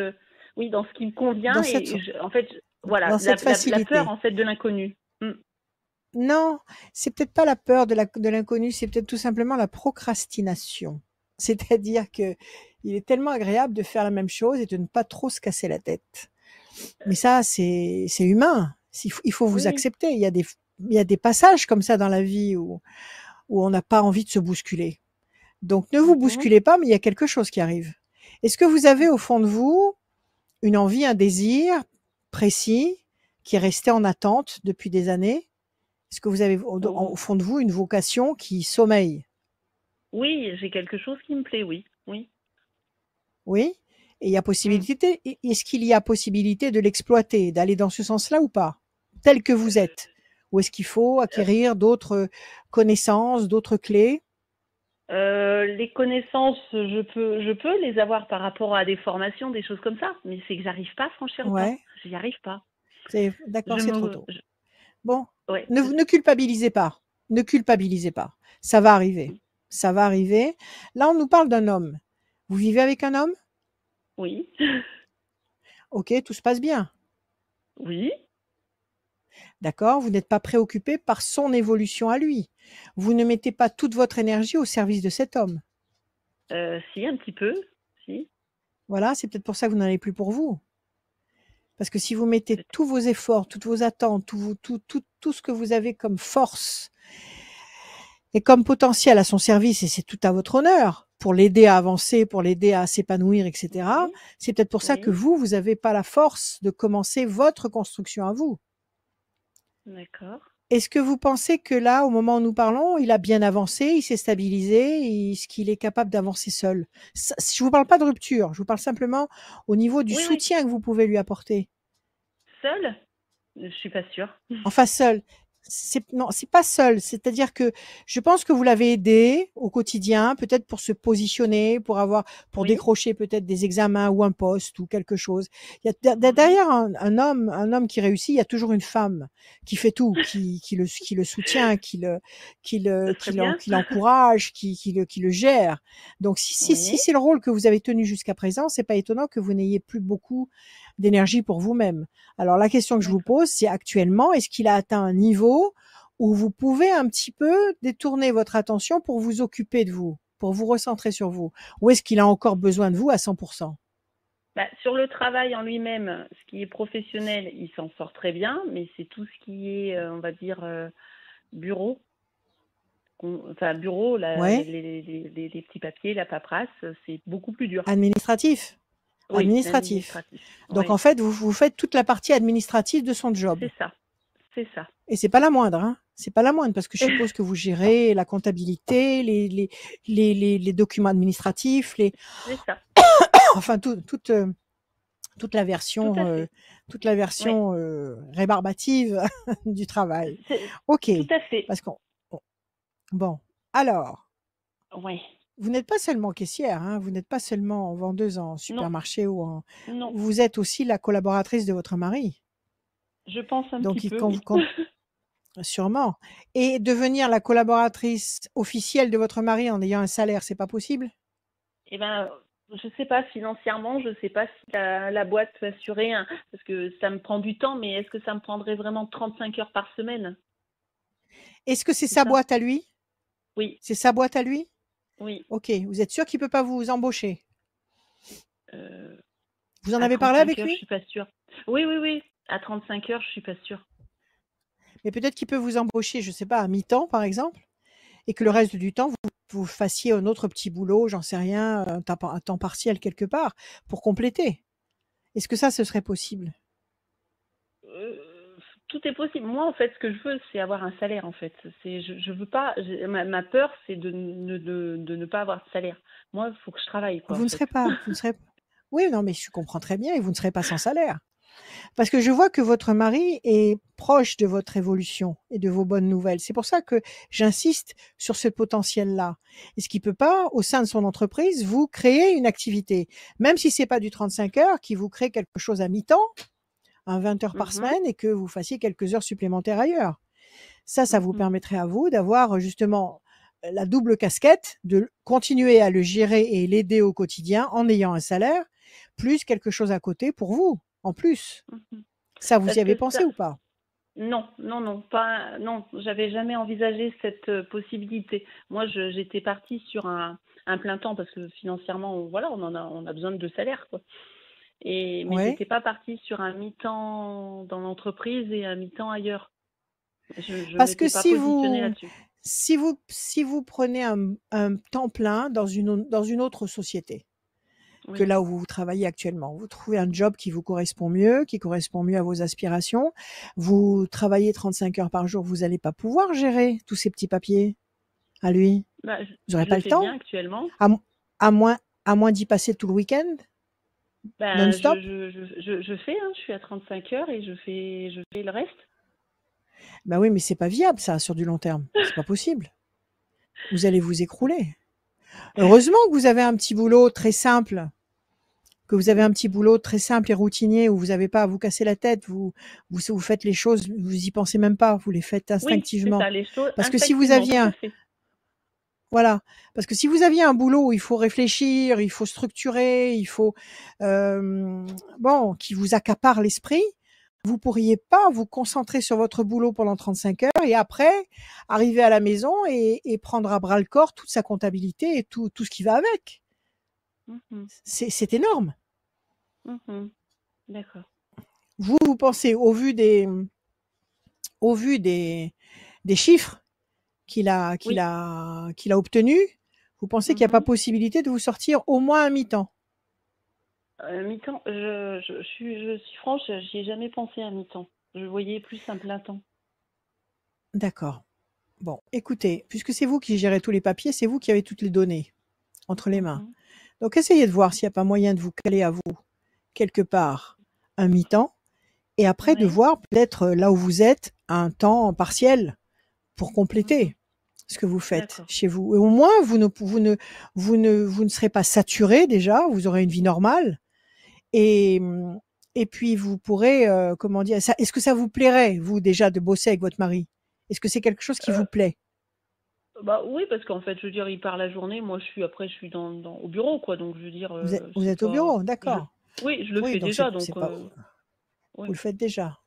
oui, dans ce qui me convient Dans cette en fait, voilà, dans cette la peur facilité? en fait de l'inconnu. Mm. Non, c'est peut-être pas la peur de l'inconnu, c'est peut-être tout simplement la procrastination. C'est-à-dire que il est tellement agréable de faire la même chose et de ne pas trop se casser la tête. Mais ça, c'est humain. Il faut vous Oui, accepter. Il y a des passages comme ça dans la vie où on n'a pas envie de se bousculer. Donc ne vous mhm. bousculez pas, mais il y a quelque chose qui arrive. Est-ce que vous avez au fond de vous une envie, un désir précis qui est resté en attente depuis des années? Est-ce que vous avez au fond de vous une vocation qui sommeille? Oui, j'ai quelque chose qui me plaît, oui, oui. Oui? Et il y a Mm. possibilité, est-ce qu'il y a possibilité de l'exploiter, d'aller dans ce sens-là ou pas? Tel que vous êtes? Ou est-ce qu'il faut acquérir d'autres connaissances, d'autres clés? Les connaissances, je peux les avoir par rapport à des formations, des choses comme ça, mais c'est que j'arrive pas à franchir le pas. Ouais, J'y arrive pas. d'accord, Je c'est trop me, tôt. Bon, ouais. ne culpabilisez pas. Ne culpabilisez pas. Ça va arriver. Ça va arriver. Là, on nous parle d'un homme. Vous vivez avec un homme? Oui, Ok, tout se passe bien. oui, D'accord? Vous n'êtes pas préoccupé par son évolution à lui. Vous ne mettez pas toute votre énergie au service de cet homme. si, un petit peu, si, Voilà, c'est peut-être pour ça que vous n'en avez plus pour vous. Parce que si vous mettez peut-être. tous vos efforts, toutes vos attentes, tout ce que vous avez comme force et comme potentiel à son service, et c'est tout à votre honneur, pour l'aider à avancer, pour l'aider à s'épanouir, etc., Oui, c'est peut-être pour ça que oui, vous n'avez pas la force de commencer votre construction à vous. d'accord. Est-ce que vous pensez que là, au moment où nous parlons, il a bien avancé, il s'est stabilisé, est-ce qu'il est capable d'avancer seul? Je ne vous parle pas de rupture, je vous parle simplement au niveau du Oui, oui, soutien que vous pouvez lui apporter. seul, je suis pas sûre. Enfin seul. Non, c'est pas seul. C'est-à-dire que je pense que vous l'avez aidé au quotidien, peut-être pour se positionner, pour Oui, décrocher peut-être des examens ou un poste ou quelque chose. Il y a oui, derrière un homme qui réussit, il y a toujours une femme qui fait tout, qui le soutient, ce serait bien. qui l'encourage, qui le gère. Donc si Oui, c'est le rôle que vous avez tenu jusqu'à présent, c'est pas étonnant que vous n'ayez plus beaucoup d'énergie pour vous-même. Alors la question que je vous d'accord. pose, c'est actuellement, est-ce qu'il a atteint un niveau où vous pouvez un petit peu détourner votre attention pour vous occuper de vous, pour vous recentrer sur vous? Ou est-ce qu'il a encore besoin de vous à 100%? Bah, sur le travail en lui-même, ce qui est professionnel, il s'en sort très bien, mais c'est tout ce qui est, on va dire, bureau, enfin bureau, Ouais, les petits papiers, la paperasse, c'est beaucoup plus dur. administratif. Oui, Administratif. l'administratif. Donc en Oui, fait, vous faites toute la partie administrative de son job. c'est ça, c'est ça, Et c'est pas la moindre, hein. C'est pas la moindre parce que je suppose que vous gérez la comptabilité, les documents administratifs, c'est ça, enfin toute la tout version, à fait. toute la Oui, version rébarbative du travail. c'est Ok, tout à fait. parce qu'on bon. Alors, Oui, vous n'êtes pas seulement caissière, hein, vous n'êtes pas seulement vendeuse en non, supermarché ou en, non, vous êtes aussi la collaboratrice de votre mari. je pense un petit Donc, peu, oui. sûrement. Et devenir la collaboratrice officielle de votre mari en ayant un salaire, c'est pas possible? Eh ben, je sais pas financièrement, je sais pas si la boîte peut assurer, parce que ça me prend du temps, mais est-ce que ça me prendrait vraiment 35 heures par semaine? Est-ce que c'est C'est sa ça? boîte à lui? Oui, C'est sa boîte à lui? oui. Ok, vous êtes sûr qu'il peut pas vous embaucher? Euh, Vous en à avez parlé 35 avec heures, je lui? suis pas sûre. Oui, oui, oui. À 35 heures, je suis pas sûre. Mais peut-être qu'il peut vous embaucher, je sais pas, à mi-temps, par exemple, et que le Oui. reste du temps, vous fassiez un autre petit boulot, j'en sais rien, un temps partiel quelque part, pour compléter. Est-ce que ça, ce serait possible? Tout est possible. Moi, en fait, ce que je veux, c'est avoir un salaire, en fait. Je veux pas. Ma peur, c'est de ne pas avoir de salaire. Moi, il faut que je travaille, quoi, en Vous ne fait. serez pas, vous ne serez. Oui, non, mais je comprends très bien, et vous ne serez pas sans salaire. Parce que je vois que votre mari est proche de votre évolution et de vos bonnes nouvelles. C'est pour ça que j'insiste sur ce potentiel-là. Est-ce qu'il peut pas, au sein de son entreprise, vous créer une activité, même si c'est pas du 35 heures, qui vous crée quelque chose à mi-temps, un 20 heures par Mhm, semaine, et que vous fassiez quelques heures supplémentaires ailleurs. Ça vous mhm. permettrait à vous d'avoir justement la double casquette, de continuer à le gérer et l'aider au quotidien en ayant un salaire, plus quelque chose à côté pour vous, en plus. Mhm. Ça, vous y Parce avez que pensé ça, ou pas? non, non, non, pas, non, j'avais jamais envisagé cette possibilité. Moi, j'étais partie sur un plein temps parce que financièrement, voilà, on a besoin de salaire, quoi. Mais Ouais. j'étais pas partie sur un mi-temps dans l'entreprise et un mi-temps ailleurs. Je Parce que m'étais pas positionnée là-dessus. si vous prenez un temps plein dans une autre société que Oui. là où vous travaillez actuellement, vous trouvez un job qui vous correspond mieux, qui correspond mieux à vos aspirations, vous travaillez 35 heures par jour, vous n'allez pas pouvoir gérer tous ces petits papiers à lui. Bah, Vous n'aurez je pas le le fais bien temps, actuellement. à, mo- à moins, à moins d'y passer tout le week-end, Ben, non-stop. je fais, hein, je suis à 35 heures et je fais le reste. Ben oui, mais c'est pas viable ça sur du long terme. C'est pas possible. Vous allez vous écrouler. Heureusement que vous avez un petit boulot très simple, et routinier où vous n'avez pas à vous casser la tête, vous faites les choses, vous y pensez même pas, vous les faites Oui, c'est instinctivement. ça, les choses Parce que si vous instinctivement, aviez tout à un, fait. voilà, parce que si vous aviez un boulot où il faut réfléchir, il faut structurer, il faut, bon, qui vous accapare l'esprit, vous pourriez pas vous concentrer sur votre boulot pendant 35 heures et après arriver à la maison et prendre à bras le corps toute sa comptabilité et tout ce qui va avec. Mhm, C'est énorme. mhm. D'accord. Vous pensez au vu des chiffres Oui. qu'il a obtenus, vous pensez qu'il n'y a pas Mhm. possibilité de vous sortir au moins un mi-temps? Mi-temps, je suis franche, j'y ai jamais pensé à mi-temps. Je voyais plus un plein temps. D'accord. Bon, écoutez, puisque c'est vous qui gérez tous les papiers, c'est vous qui avez toutes les données entre les mains. Mhm. Donc essayez de voir s'il n'y a pas moyen de vous caler à vous quelque part un mi-temps et après de Oui. voir peut-être là où vous êtes un temps partiel pour Mhm. compléter ce que vous faites D'accord. chez vous. Et au moins, vous ne serez pas saturé déjà, vous aurez une vie normale et, et puis vous pourrez, comment dire, ça, est-ce que ça vous plairait, vous, déjà, de bosser avec votre mari? Est-ce que c'est quelque chose qui Euh, vous plaît? Bah oui, parce qu'en fait, je veux dire, il part la journée, moi je suis au bureau, quoi. Donc je veux dire, Vous c'est êtes au pas, bureau, d'accord. oui, je le Oui, fais donc déjà, c'est donc pas, oui. vous le faites déjà.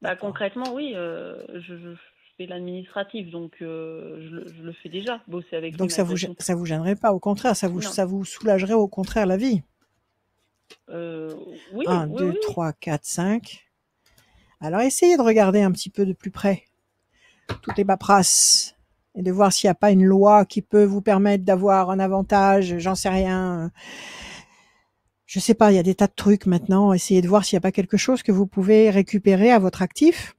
Bah D'accord. concrètement, oui, je fais l'administratif, donc je le fais déjà, bosser avec lui Donc malgré tout. ça vous gênerait pas, au contraire, Non. ça vous soulagerait au contraire la vie. Euh, oui, Un, oui, deux, oui, oui. trois, quatre, 5. Alors essayez de regarder un petit peu de plus près toutes les paperasses et de voir s'il n'y a pas une loi qui peut vous permettre d'avoir un avantage, j'en sais rien. Je sais pas, il y a des tas de trucs maintenant. Essayez de voir s'il n'y a pas quelque chose que vous pouvez récupérer à votre actif,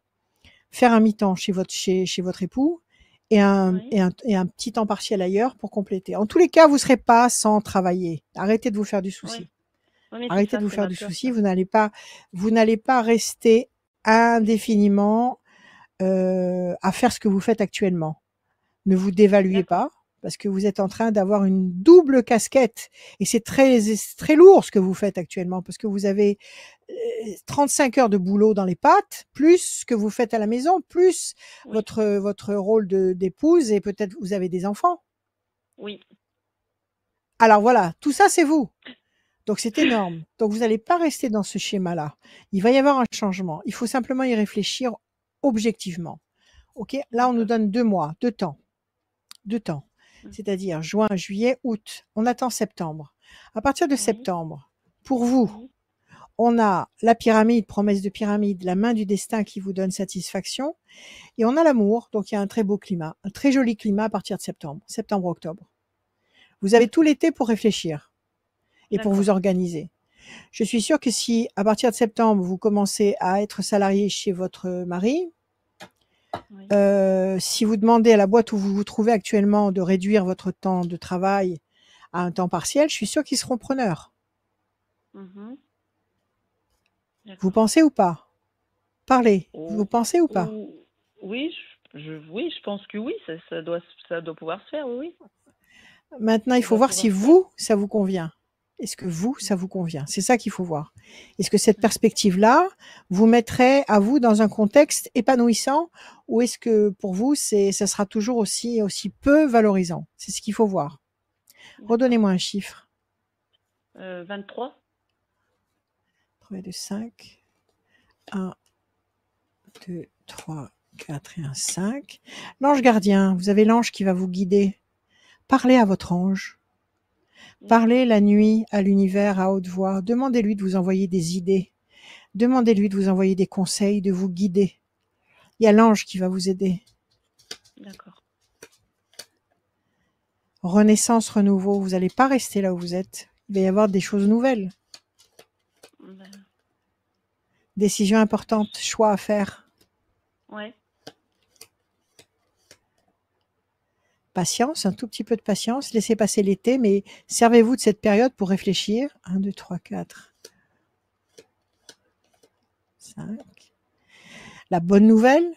faire un mi-temps chez votre époux Oui, et un petit temps partiel ailleurs pour compléter. En tous les cas, vous serez pas sans travailler. Arrêtez de vous faire du oui. souci. Oui, mais c'est Arrêtez de ça, vous c'est faire ma du peur, souci. ça. Vous n'allez pas rester indéfiniment à faire ce que vous faites actuellement. Ne vous dévaluez D'accord. pas parce que vous êtes en train d'avoir une double casquette et c'est très lourd ce que vous faites actuellement parce que vous avez 35 heures de boulot dans les pattes, plus ce que vous faites à la maison, plus Oui, votre rôle d'épouse et peut-être vous avez des enfants. oui. Alors voilà, tout ça c'est vous. Donc c'est énorme. Donc vous n'allez pas rester dans ce schéma-là. Il va y avoir un changement. Il faut simplement y réfléchir objectivement. Ok, là on nous D'accord. donne 2 mois, 2 temps. 2 temps, Mm. c'est-à-dire juin, juillet, août. On attend septembre. À partir de Oui, septembre, pour vous, oui, on a la pyramide, promesse de pyramide, la main du destin qui vous donne satisfaction, et on a l'amour, donc il y a un très beau climat, un très joli climat à partir de septembre, septembre-octobre. Vous avez tout d'accord. l'été pour réfléchir et pour vous D'accord. organiser. Je suis sûre que si, à partir de septembre, vous commencez à être salarié chez votre mari, Oui. si vous demandez à la boîte où vous vous trouvez actuellement de réduire votre temps de travail à un temps partiel, je suis sûre qu'ils seront preneurs. Mhm. Vous D'accord. pensez ou pas? Parlez. Vous Ou- pensez ou pas? ou- oui, oui, je pense que oui, ça doit pouvoir se faire, oui, oui. Maintenant, il Ça faut doit voir si pouvoir se faire. vous, ça vous convient. Est-ce que vous, ça vous convient? C'est ça qu'il faut voir. Est-ce que cette perspective-là vous mettrait à vous dans un contexte épanouissant ou est-ce que pour vous, ça sera toujours aussi peu valorisant? C'est ce qu'il faut voir. D'accord. Redonnez-moi un chiffre. 23. 3 et 2, 5. 1, 2, 3, 4 et un 5. L'ange gardien, vous avez l'ange qui va vous guider. Parlez à votre ange. Parlez la nuit à l'univers à haute voix. Demandez-lui de vous envoyer des idées. Demandez-lui de vous envoyer des conseils, de vous guider. Il y a l'ange qui va vous aider. D'accord. Renaissance, renouveau. Vous n'allez pas rester là où vous êtes. Il va y avoir des choses nouvelles. Ben, Décisions importantes, choix à faire. ouais. Patience, un tout petit peu de patience. Laissez passer l'été, mais servez-vous de cette période pour réfléchir. 1, 2, 3, 4, 5. La bonne nouvelle,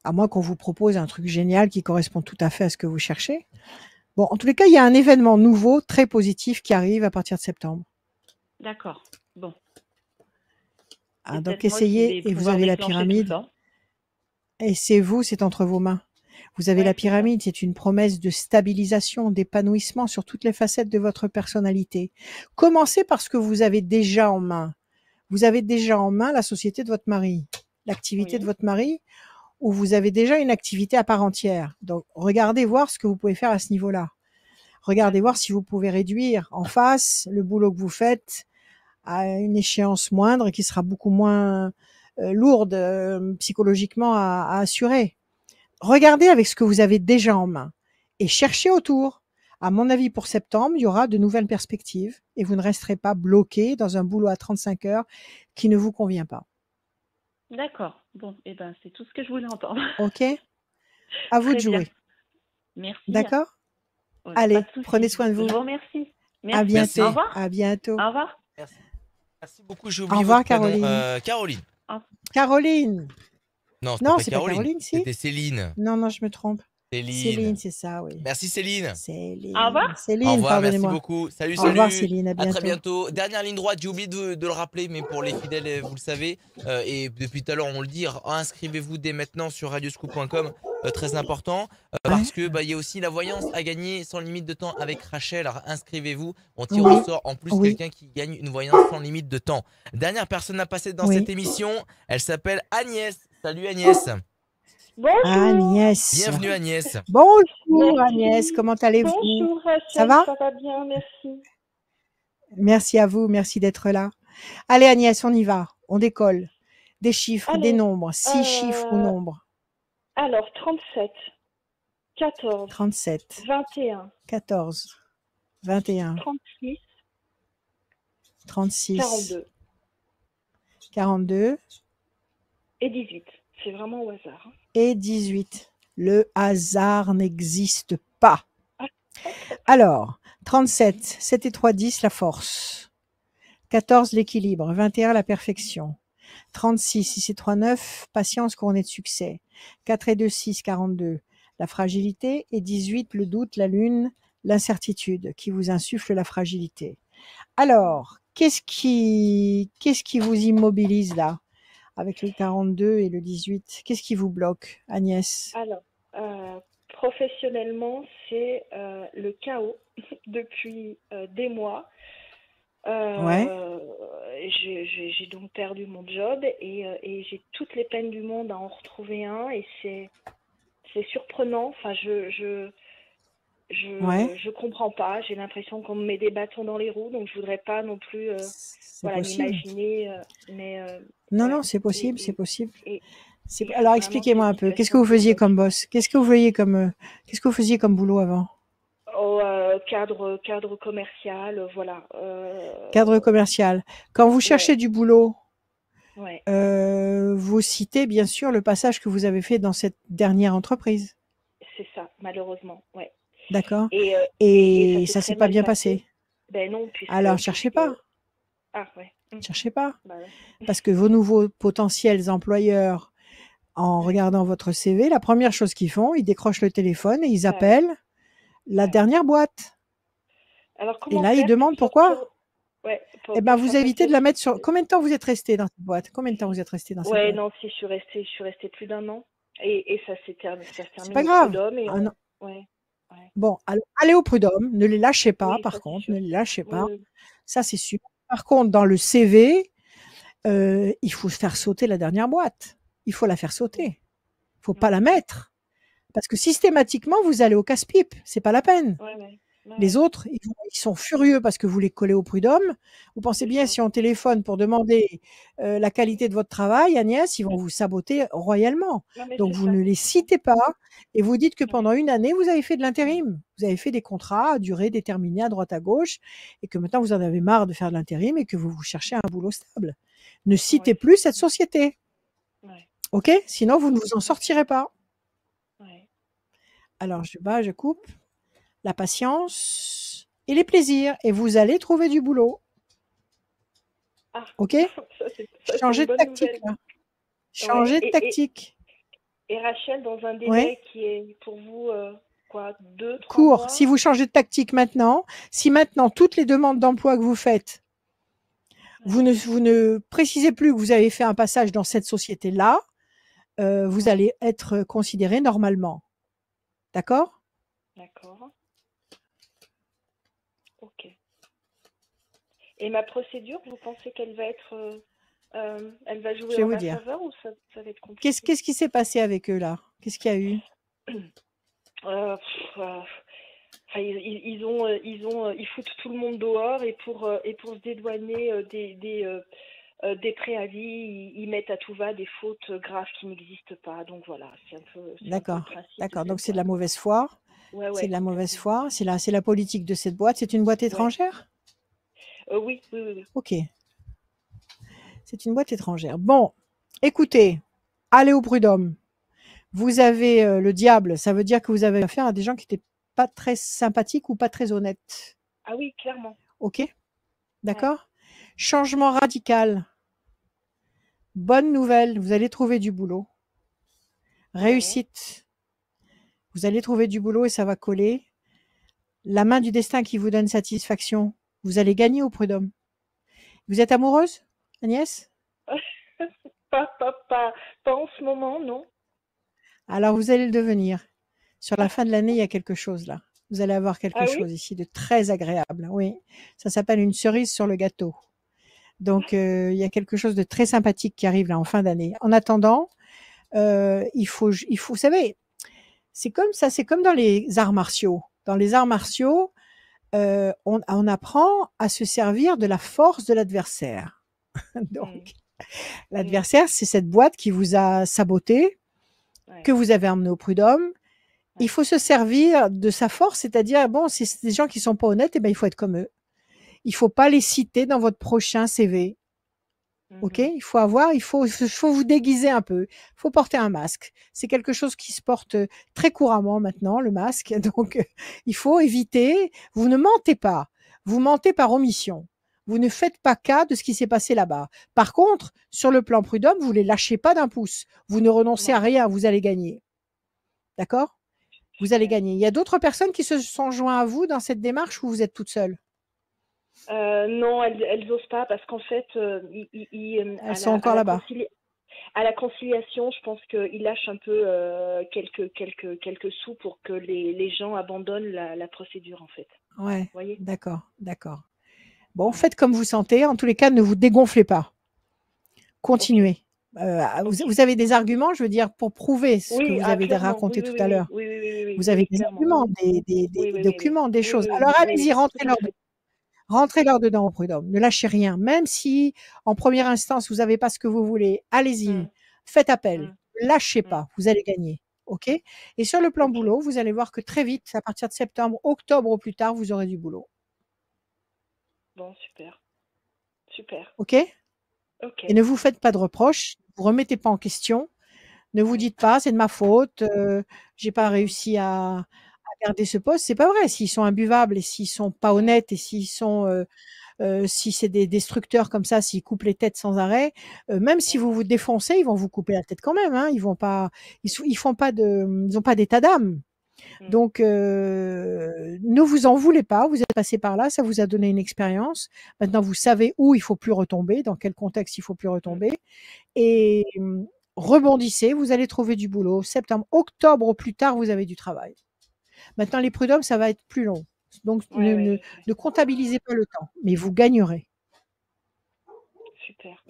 à moins qu'on vous propose un truc génial qui correspond tout à fait à ce que vous cherchez. Bon, en tous les cas, il y a un événement nouveau, très positif, qui arrive à partir de septembre. D'accord. Bon. Ah, C'est donc peut-être moi qui vais essayez, et vous pouvoir avez la déclencher tout pyramide. ça. Et c'est vous, c'est entre vos mains. Vous avez Ouais, la c'est ça. pyramide, c'est une promesse de stabilisation, d'épanouissement sur toutes les facettes de votre personnalité. Commencez par ce que vous avez déjà en main. Vous avez déjà en main la société de votre mari, l'activité de Oui. votre mari, où vous avez déjà une activité à part entière. Donc, regardez voir ce que vous pouvez faire à ce niveau-là. Regardez voir D'accord. si vous pouvez réduire en face le boulot que vous faites à une échéance moindre qui sera beaucoup moins lourde psychologiquement à assurer. Regardez avec ce que vous avez déjà en main et cherchez autour. À mon avis, pour septembre, il y aura de nouvelles perspectives et vous ne resterez pas bloqué dans un boulot à 35 heures qui ne vous convient pas. D'accord. Bon, eh ben, c'est tout ce que je voulais entendre. OK? À vous de Très bien. jouer. Merci. D'accord? Ouais, pas Allez, de souci. prenez soin de Je vous. vous remercie. À Merci. Merci. Au bientôt. revoir. À bientôt. Au revoir. Merci. Merci beaucoup. J'ai Au oublié revoir, votre prénom. Caroline. Caroline. Caroline. Non, Non, pas c'est pas Caroline. Caroline, si? C'était Céline. Non, je me trompe. Céline. Céline, c'est ça, oui. Merci Céline. Au Céline. revoir. Au Céline, revoir, merci pardonnez-moi. beaucoup. Salut, Au revoir, salut. Céline, à À très bientôt. bientôt. Dernière ligne droite, j'ai oublié de le rappeler, mais pour les fidèles, vous le savez, et depuis tout à l'heure, on le dit, inscrivez-vous dès maintenant sur radioscoop.com, très important, parce que il y a aussi la voyance à gagner sans limite de temps avec Rachel. Alors inscrivez-vous, on tire Oui, au sort en plus oui, quelqu'un qui gagne une voyance sans limite de temps. Dernière personne à passer dans cette oui. émission, elle s'appelle Agnès. Salut Agnès. Bonjour. Agnès. Bienvenue Agnès. Bonjour Merci. Agnès, comment allez-vous? Bonjour Ça Rachel, va? ça va bien, merci. Merci à vous, merci d'être là. Allez Agnès, on y va, on décolle. Des chiffres, des Alors, nombres, 6 chiffres ou nombres. alors 37, 14, 37, 21, 14, 21, 36, 36, 42 42 et 18. C'est vraiment au hasard. et 18. Le hasard n'existe pas. Alors, 37, 7 et 3, 10, la force. 14, l'équilibre. 21, la perfection. 36, 6 et 3, 9, patience couronnée de succès. 4 et 2, 6, 42, la fragilité. Et 18, le doute, la lune, l'incertitude qui vous insuffle la fragilité. Alors, qu'est-ce qui vous immobilise là avec le 42 et le 18? Qu'est-ce qui vous bloque, Agnès? Alors, professionnellement, c'est le chaos depuis des mois. Ouais. J'ai donc perdu mon job et j'ai toutes les peines du monde à en retrouver un et c'est surprenant. Enfin, Ouais. je comprends pas. J'ai l'impression qu'on me met des bâtons dans les roues, donc je voudrais pas non plus C'est voilà, possible. m'imaginer. Mais Non, ouais. non, c'est possible, Et- c'est possible. et- C'est- et Alors, c'est expliquez-moi vraiment un peu. cette Qu'est-ce que vous situation faisiez qui comme boss? Qu'est-ce que vous faisiez comme boulot avant? au cadre commercial, voilà. Cadre commercial. Quand vous cherchez Ouais, du boulot, ouais, vous citez bien sûr le passage que vous avez fait dans cette dernière entreprise. c'est ça, malheureusement, ouais. D'accord? Et Et ça s'est ça très s'est pas mal bien passé. passé. Ben non, Alors, cherchez pas. Ah ouais, Ne cherchez pas. Bah ouais. Parce que vos nouveaux potentiels employeurs, en regardant votre CV, la première chose qu'ils font, ils décrochent le téléphone et ils Bah ouais. appellent la Bah ouais. dernière boîte. Alors Et comment là, ils faire demandent pour pourquoi. sortir? Ouais, Eh ben, pour vous faire évitez passer. de la mettre sur. Combien de temps vous êtes resté dans cette boîte? Combien de temps vous êtes resté dans cette Ouais, boîte? non, si je suis restée plus d'un an. Et ça se C'est termine pas au grave. prud'homme et Ah non. ouais, ouais. Bon, alors, allez au prud'homme, ne les lâchez pas, Oui, par ça c'est contre, sûr. ne les lâchez Oui, pas. oui. Ça, c'est sûr. Par contre, dans le CV, il faut faire sauter la dernière boîte. Il faut la faire sauter. Il faut pas Ouais, la mettre. Parce que systématiquement, vous allez au casse-pipe. C'est pas la peine. ouais, ouais. Les Ouais, autres, ils sont furieux parce que vous les collez au prud'homme. Vous pensez c'est bien, ça. si on téléphone pour demander la qualité de votre travail, Agnès, ils vont vous saboter royalement. Non, mais Donc, c'est vous ça. ne les citez pas et vous dites que Ouais, pendant une année, vous avez fait de l'intérim. Vous avez fait des contrats à durée déterminée à droite à gauche et que maintenant, vous en avez marre de faire de l'intérim et que vous vous cherchez un boulot stable. Ne citez ouais, plus cette société. ouais, OK? Sinon, vous ne vous en sortirez pas. ouais. Alors, je coupe. La patience et les plaisirs et vous allez trouver du boulot. Ah, OK? ça c'est Changez une de bonne tactique nouvelle. là. Ouais. Changez de tactique. Et Rachel, dans un Ouais. délai qui est pour vous quoi, 2, 3 Court. mois? Si vous changez de tactique maintenant, si maintenant toutes les demandes d'emploi que vous faites, vous ne précisez plus que vous avez fait un passage dans cette société-là, vous allez être considéré normalement. D'accord? D'accord. Ok. Et ma procédure, vous pensez qu'elle va être, elle va Je jouer vais en vous ma dire. faveur ou ça va être compliqué? Qu'est-ce qui s'est passé avec eux là? Qu'est-ce qu'il y a eu? Enfin, ils foutent tout le monde dehors et pour se dédouaner des préavis, ils mettent à tout va des fautes graves qui n'existent pas. Donc voilà, c'est un peu le D'accord. principe de D'accord. Donc cette c'est de la boîte. mauvaise foi. Ouais, C'est ouais, de la mauvaise complètement. foi. C'est la politique de cette boîte. C'est une boîte Ouais. étrangère? Oui. OK. C'est une boîte étrangère. Bon, écoutez, allez au prud'homme. Vous avez le diable, ça veut dire que vous avez affaire à des gens qui n'étaient pas très sympathiques ou pas très honnêtes. Ah oui, clairement. OK? D'accord? Changement radical. Bonne nouvelle, vous allez trouver du boulot. Réussite. Vous allez trouver du boulot et ça va coller. La main du destin qui vous donne satisfaction. Vous allez gagner au prud'homme. Vous êtes amoureuse, Agnès? Pas en ce moment, non. Alors vous allez le devenir. Sur la fin de l'année, il y a quelque chose là. Vous allez avoir quelque Ah oui? chose ici de très agréable. Oui, ça s'appelle une cerise sur le gâteau. Donc il y a quelque chose de très sympathique qui arrive là en fin d'année. En attendant, il faut, vous savez, c'est comme ça, c'est comme dans les arts martiaux. Dans les arts martiaux, on apprend à se servir de la force de l'adversaire. Donc, l'adversaire, c'est cette boîte qui vous a saboté, que vous avez emmené au prud'homme. Il faut se servir de sa force, c'est-à-dire, bon, si c'est des gens qui sont pas honnêtes, eh ben, il faut être comme eux. Il faut pas les citer dans votre prochain CV. OK? Il faut vous déguiser un peu. Il faut porter un masque. C'est quelque chose qui se porte très couramment maintenant, le masque. Donc, il faut éviter. Vous ne mentez pas. Vous mentez par omission. Vous ne faites pas cas de ce qui s'est passé là-bas. Par contre, sur le plan prud'homme, vous les lâchez pas d'un pouce. Vous ne renoncez à rien. Vous allez gagner. D'accord? Vous allez gagner. Il y a d'autres personnes qui se sont joints à vous dans cette démarche ou vous êtes toute seule? Non, elles osent pas parce qu'en fait, elles sont encore là-bas. À la conciliation, je pense qu'ils lâchent un peu quelques sous pour que les gens abandonnent la procédure en fait. Ouais. Voyez? D'accord. Bon, faites comme vous sentez. En tous les cas, ne vous dégonflez pas. Continuez. Vous avez des arguments, je veux dire, pour prouver ce que vous avez raconté tout à l'heure. Oui, vous avez des arguments, des documents, des choses. Alors allez-y, rentrez-leur dedans au prud'homme. Ne lâchez rien. Même si, en première instance, vous n'avez pas ce que vous voulez, allez-y. Faites appel. Ne lâchez pas. Vous allez gagner. OK? Et sur le plan boulot, vous allez voir que très vite, à partir de septembre, octobre au plus tard, vous aurez du boulot. Bon, super. OK? Et ne vous faites pas de reproches. Ne vous remettez pas en question. Ne vous dites pas, c'est de ma faute. J'ai pas réussi à garder ce poste. C'est pas vrai. S'ils sont imbuvables et s'ils sont pas honnêtes et s'ils sont si c'est des destructeurs comme ça, s'ils coupent les têtes sans arrêt, même si vous vous défoncez, ils vont vous couper la tête quand même, hein. Ils vont pas, ils font pas de, ils ont pas d'état d'âme. Donc, ne vous en voulez pas. Vous êtes passé par là, ça vous a donné une expérience. Maintenant, vous savez où il faut plus retomber, dans quel contexte il faut plus retomber, et rebondissez. Vous allez trouver du boulot. Septembre, octobre au plus tard, vous avez du travail. Maintenant, les prud'hommes, ça va être plus long. Donc, ne comptabilisez pas le temps, mais vous gagnerez. Super.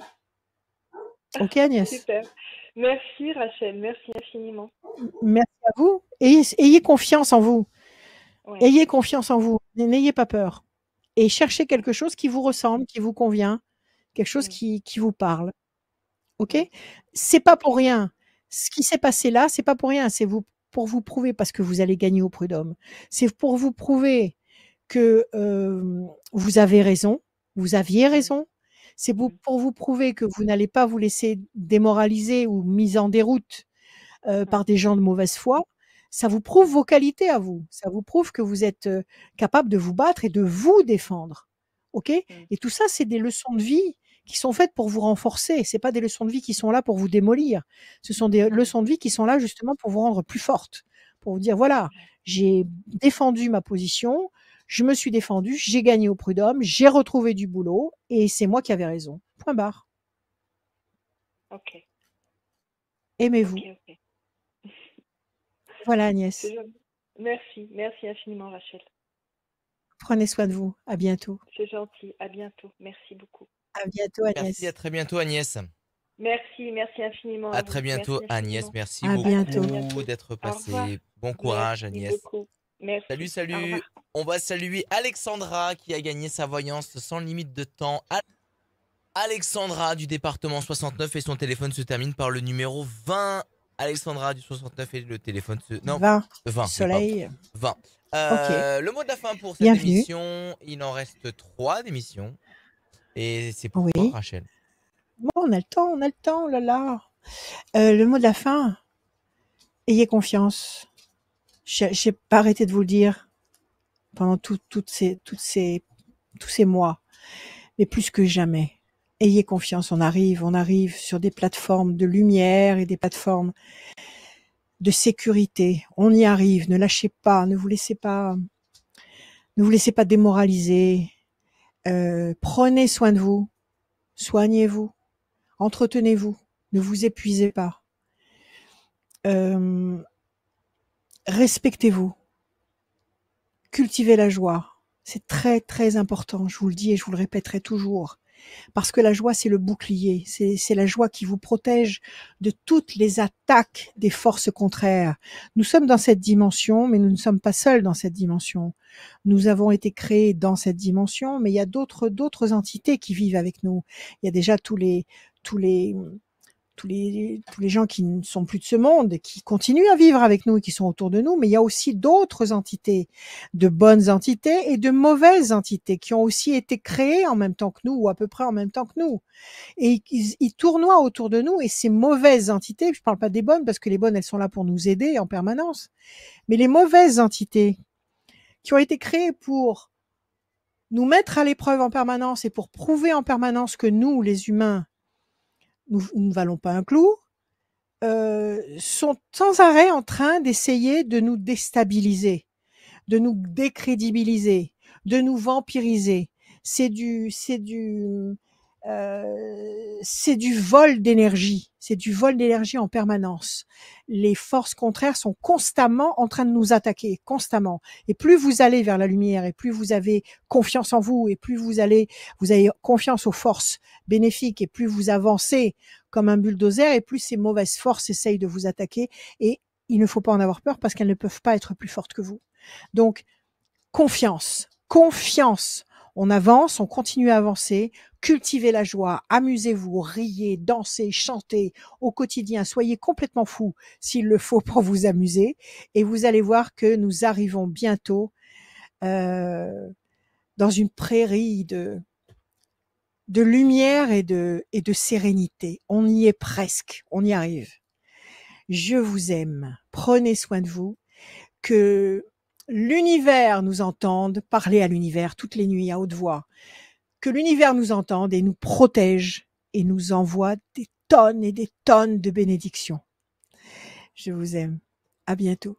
Ok, Agnès? Super. Merci, Rachel. Merci infiniment. Merci à vous. Ayez confiance en vous. Ouais. Ayez confiance en vous. N'ayez pas peur. Et cherchez quelque chose qui vous ressemble, qui vous convient, quelque chose qui vous parle. Ok? C'est pas pour rien. Ce qui s'est passé là, c'est pas pour rien. C'est pour vous prouver, parce que vous allez gagner au prud'homme. C'est pour vous prouver que vous avez raison, vous aviez raison. C'est pour vous prouver que vous n'allez pas vous laisser démoraliser ou mise en déroute par des gens de mauvaise foi. Ça vous prouve vos qualités à vous. Ça vous prouve que vous êtes capable de vous battre et de vous défendre. Ok? Et tout ça, c'est des leçons de vie qui sont faites pour vous renforcer. C'est pas des leçons de vie qui sont là pour vous démolir. Ce sont des leçons de vie qui sont là justement pour vous rendre plus forte, pour vous dire voilà, j'ai défendu ma position, je me suis défendue, j'ai gagné au prud'homme, j'ai retrouvé du boulot et c'est moi qui avais raison. Point barre. Ok. Aimez-vous. Ok. Voilà, Agnès. Merci infiniment, Rachel. Prenez soin de vous. À bientôt. C'est gentil. À bientôt. Merci beaucoup. À bientôt, Agnès. Merci, à très bientôt, Agnès. Merci infiniment. À très bientôt, Agnès. Merci À beaucoup bientôt. d'être passée. Bon courage, Merci Agnès. beaucoup. Merci. Salut. On va saluer Alexandra qui a gagné sa voyance sans limite de temps. Alexandra du département 69 et son téléphone se termine par le numéro 20. Alexandra du 69 et le téléphone se... Non, 20. Soleil. 20. Ok. Le mot de la fin pour cette émission. Il en reste 3 d'émissions. Et c'est pour toi, Rachel. Bon, on a le temps, oh là là. Le mot de la fin, ayez confiance. J'ai pas arrêté de vous le dire pendant tous ces mois, mais plus que jamais. Ayez confiance, on arrive sur des plateformes de lumière et des plateformes de sécurité. On y arrive, ne lâchez pas, ne vous laissez pas démoraliser. Prenez soin de vous, soignez-vous, entretenez-vous, ne vous épuisez pas. Respectez-vous, cultivez la joie. C'est très très important, je vous le dis et je vous le répéterai toujours. Parce que la joie, c'est le bouclier, c'est la joie qui vous protège de toutes les attaques des forces contraires. Nous sommes dans cette dimension, mais nous ne sommes pas seuls dans cette dimension. Nous avons été créés dans cette dimension, mais il y a d'autres entités qui vivent avec nous. Il y a déjà tous les gens qui ne sont plus de ce monde, qui continuent à vivre avec nous et qui sont autour de nous, mais il y a aussi d'autres entités, de bonnes entités et de mauvaises entités qui ont aussi été créées en même temps que nous ou à peu près en même temps que nous. Et ils tournoient autour de nous et ces mauvaises entités, je ne parle pas des bonnes parce que les bonnes, elles sont là pour nous aider en permanence, mais les mauvaises entités qui ont été créées pour nous mettre à l'épreuve en permanence et pour prouver en permanence que nous, les humains, nous ne valons pas un clou, sont sans arrêt en train d'essayer de nous déstabiliser, de nous décrédibiliser, de nous vampiriser. C'est du vol d'énergie. C'est du vol d'énergie en permanence. Les forces contraires sont constamment en train de nous attaquer, constamment. Et plus vous allez vers la lumière, et plus vous avez confiance en vous, et plus vous avez confiance aux forces bénéfiques, et plus vous avancez comme un bulldozer, et plus ces mauvaises forces essayent de vous attaquer. Et il ne faut pas en avoir peur parce qu'elles ne peuvent pas être plus fortes que vous. Donc, confiance. On avance, on continue à avancer, cultivez la joie, amusez-vous, riez, dansez, chantez au quotidien, soyez complètement fous s'il le faut pour vous amuser et vous allez voir que nous arrivons bientôt dans une prairie de lumière et de sérénité. On y est presque, on y arrive. Je vous aime, prenez soin de vous, que l'univers nous entende, parler à l'univers toutes les nuits à haute voix, que l'univers nous entende et nous protège et nous envoie des tonnes et des tonnes de bénédictions. Je vous aime. À bientôt.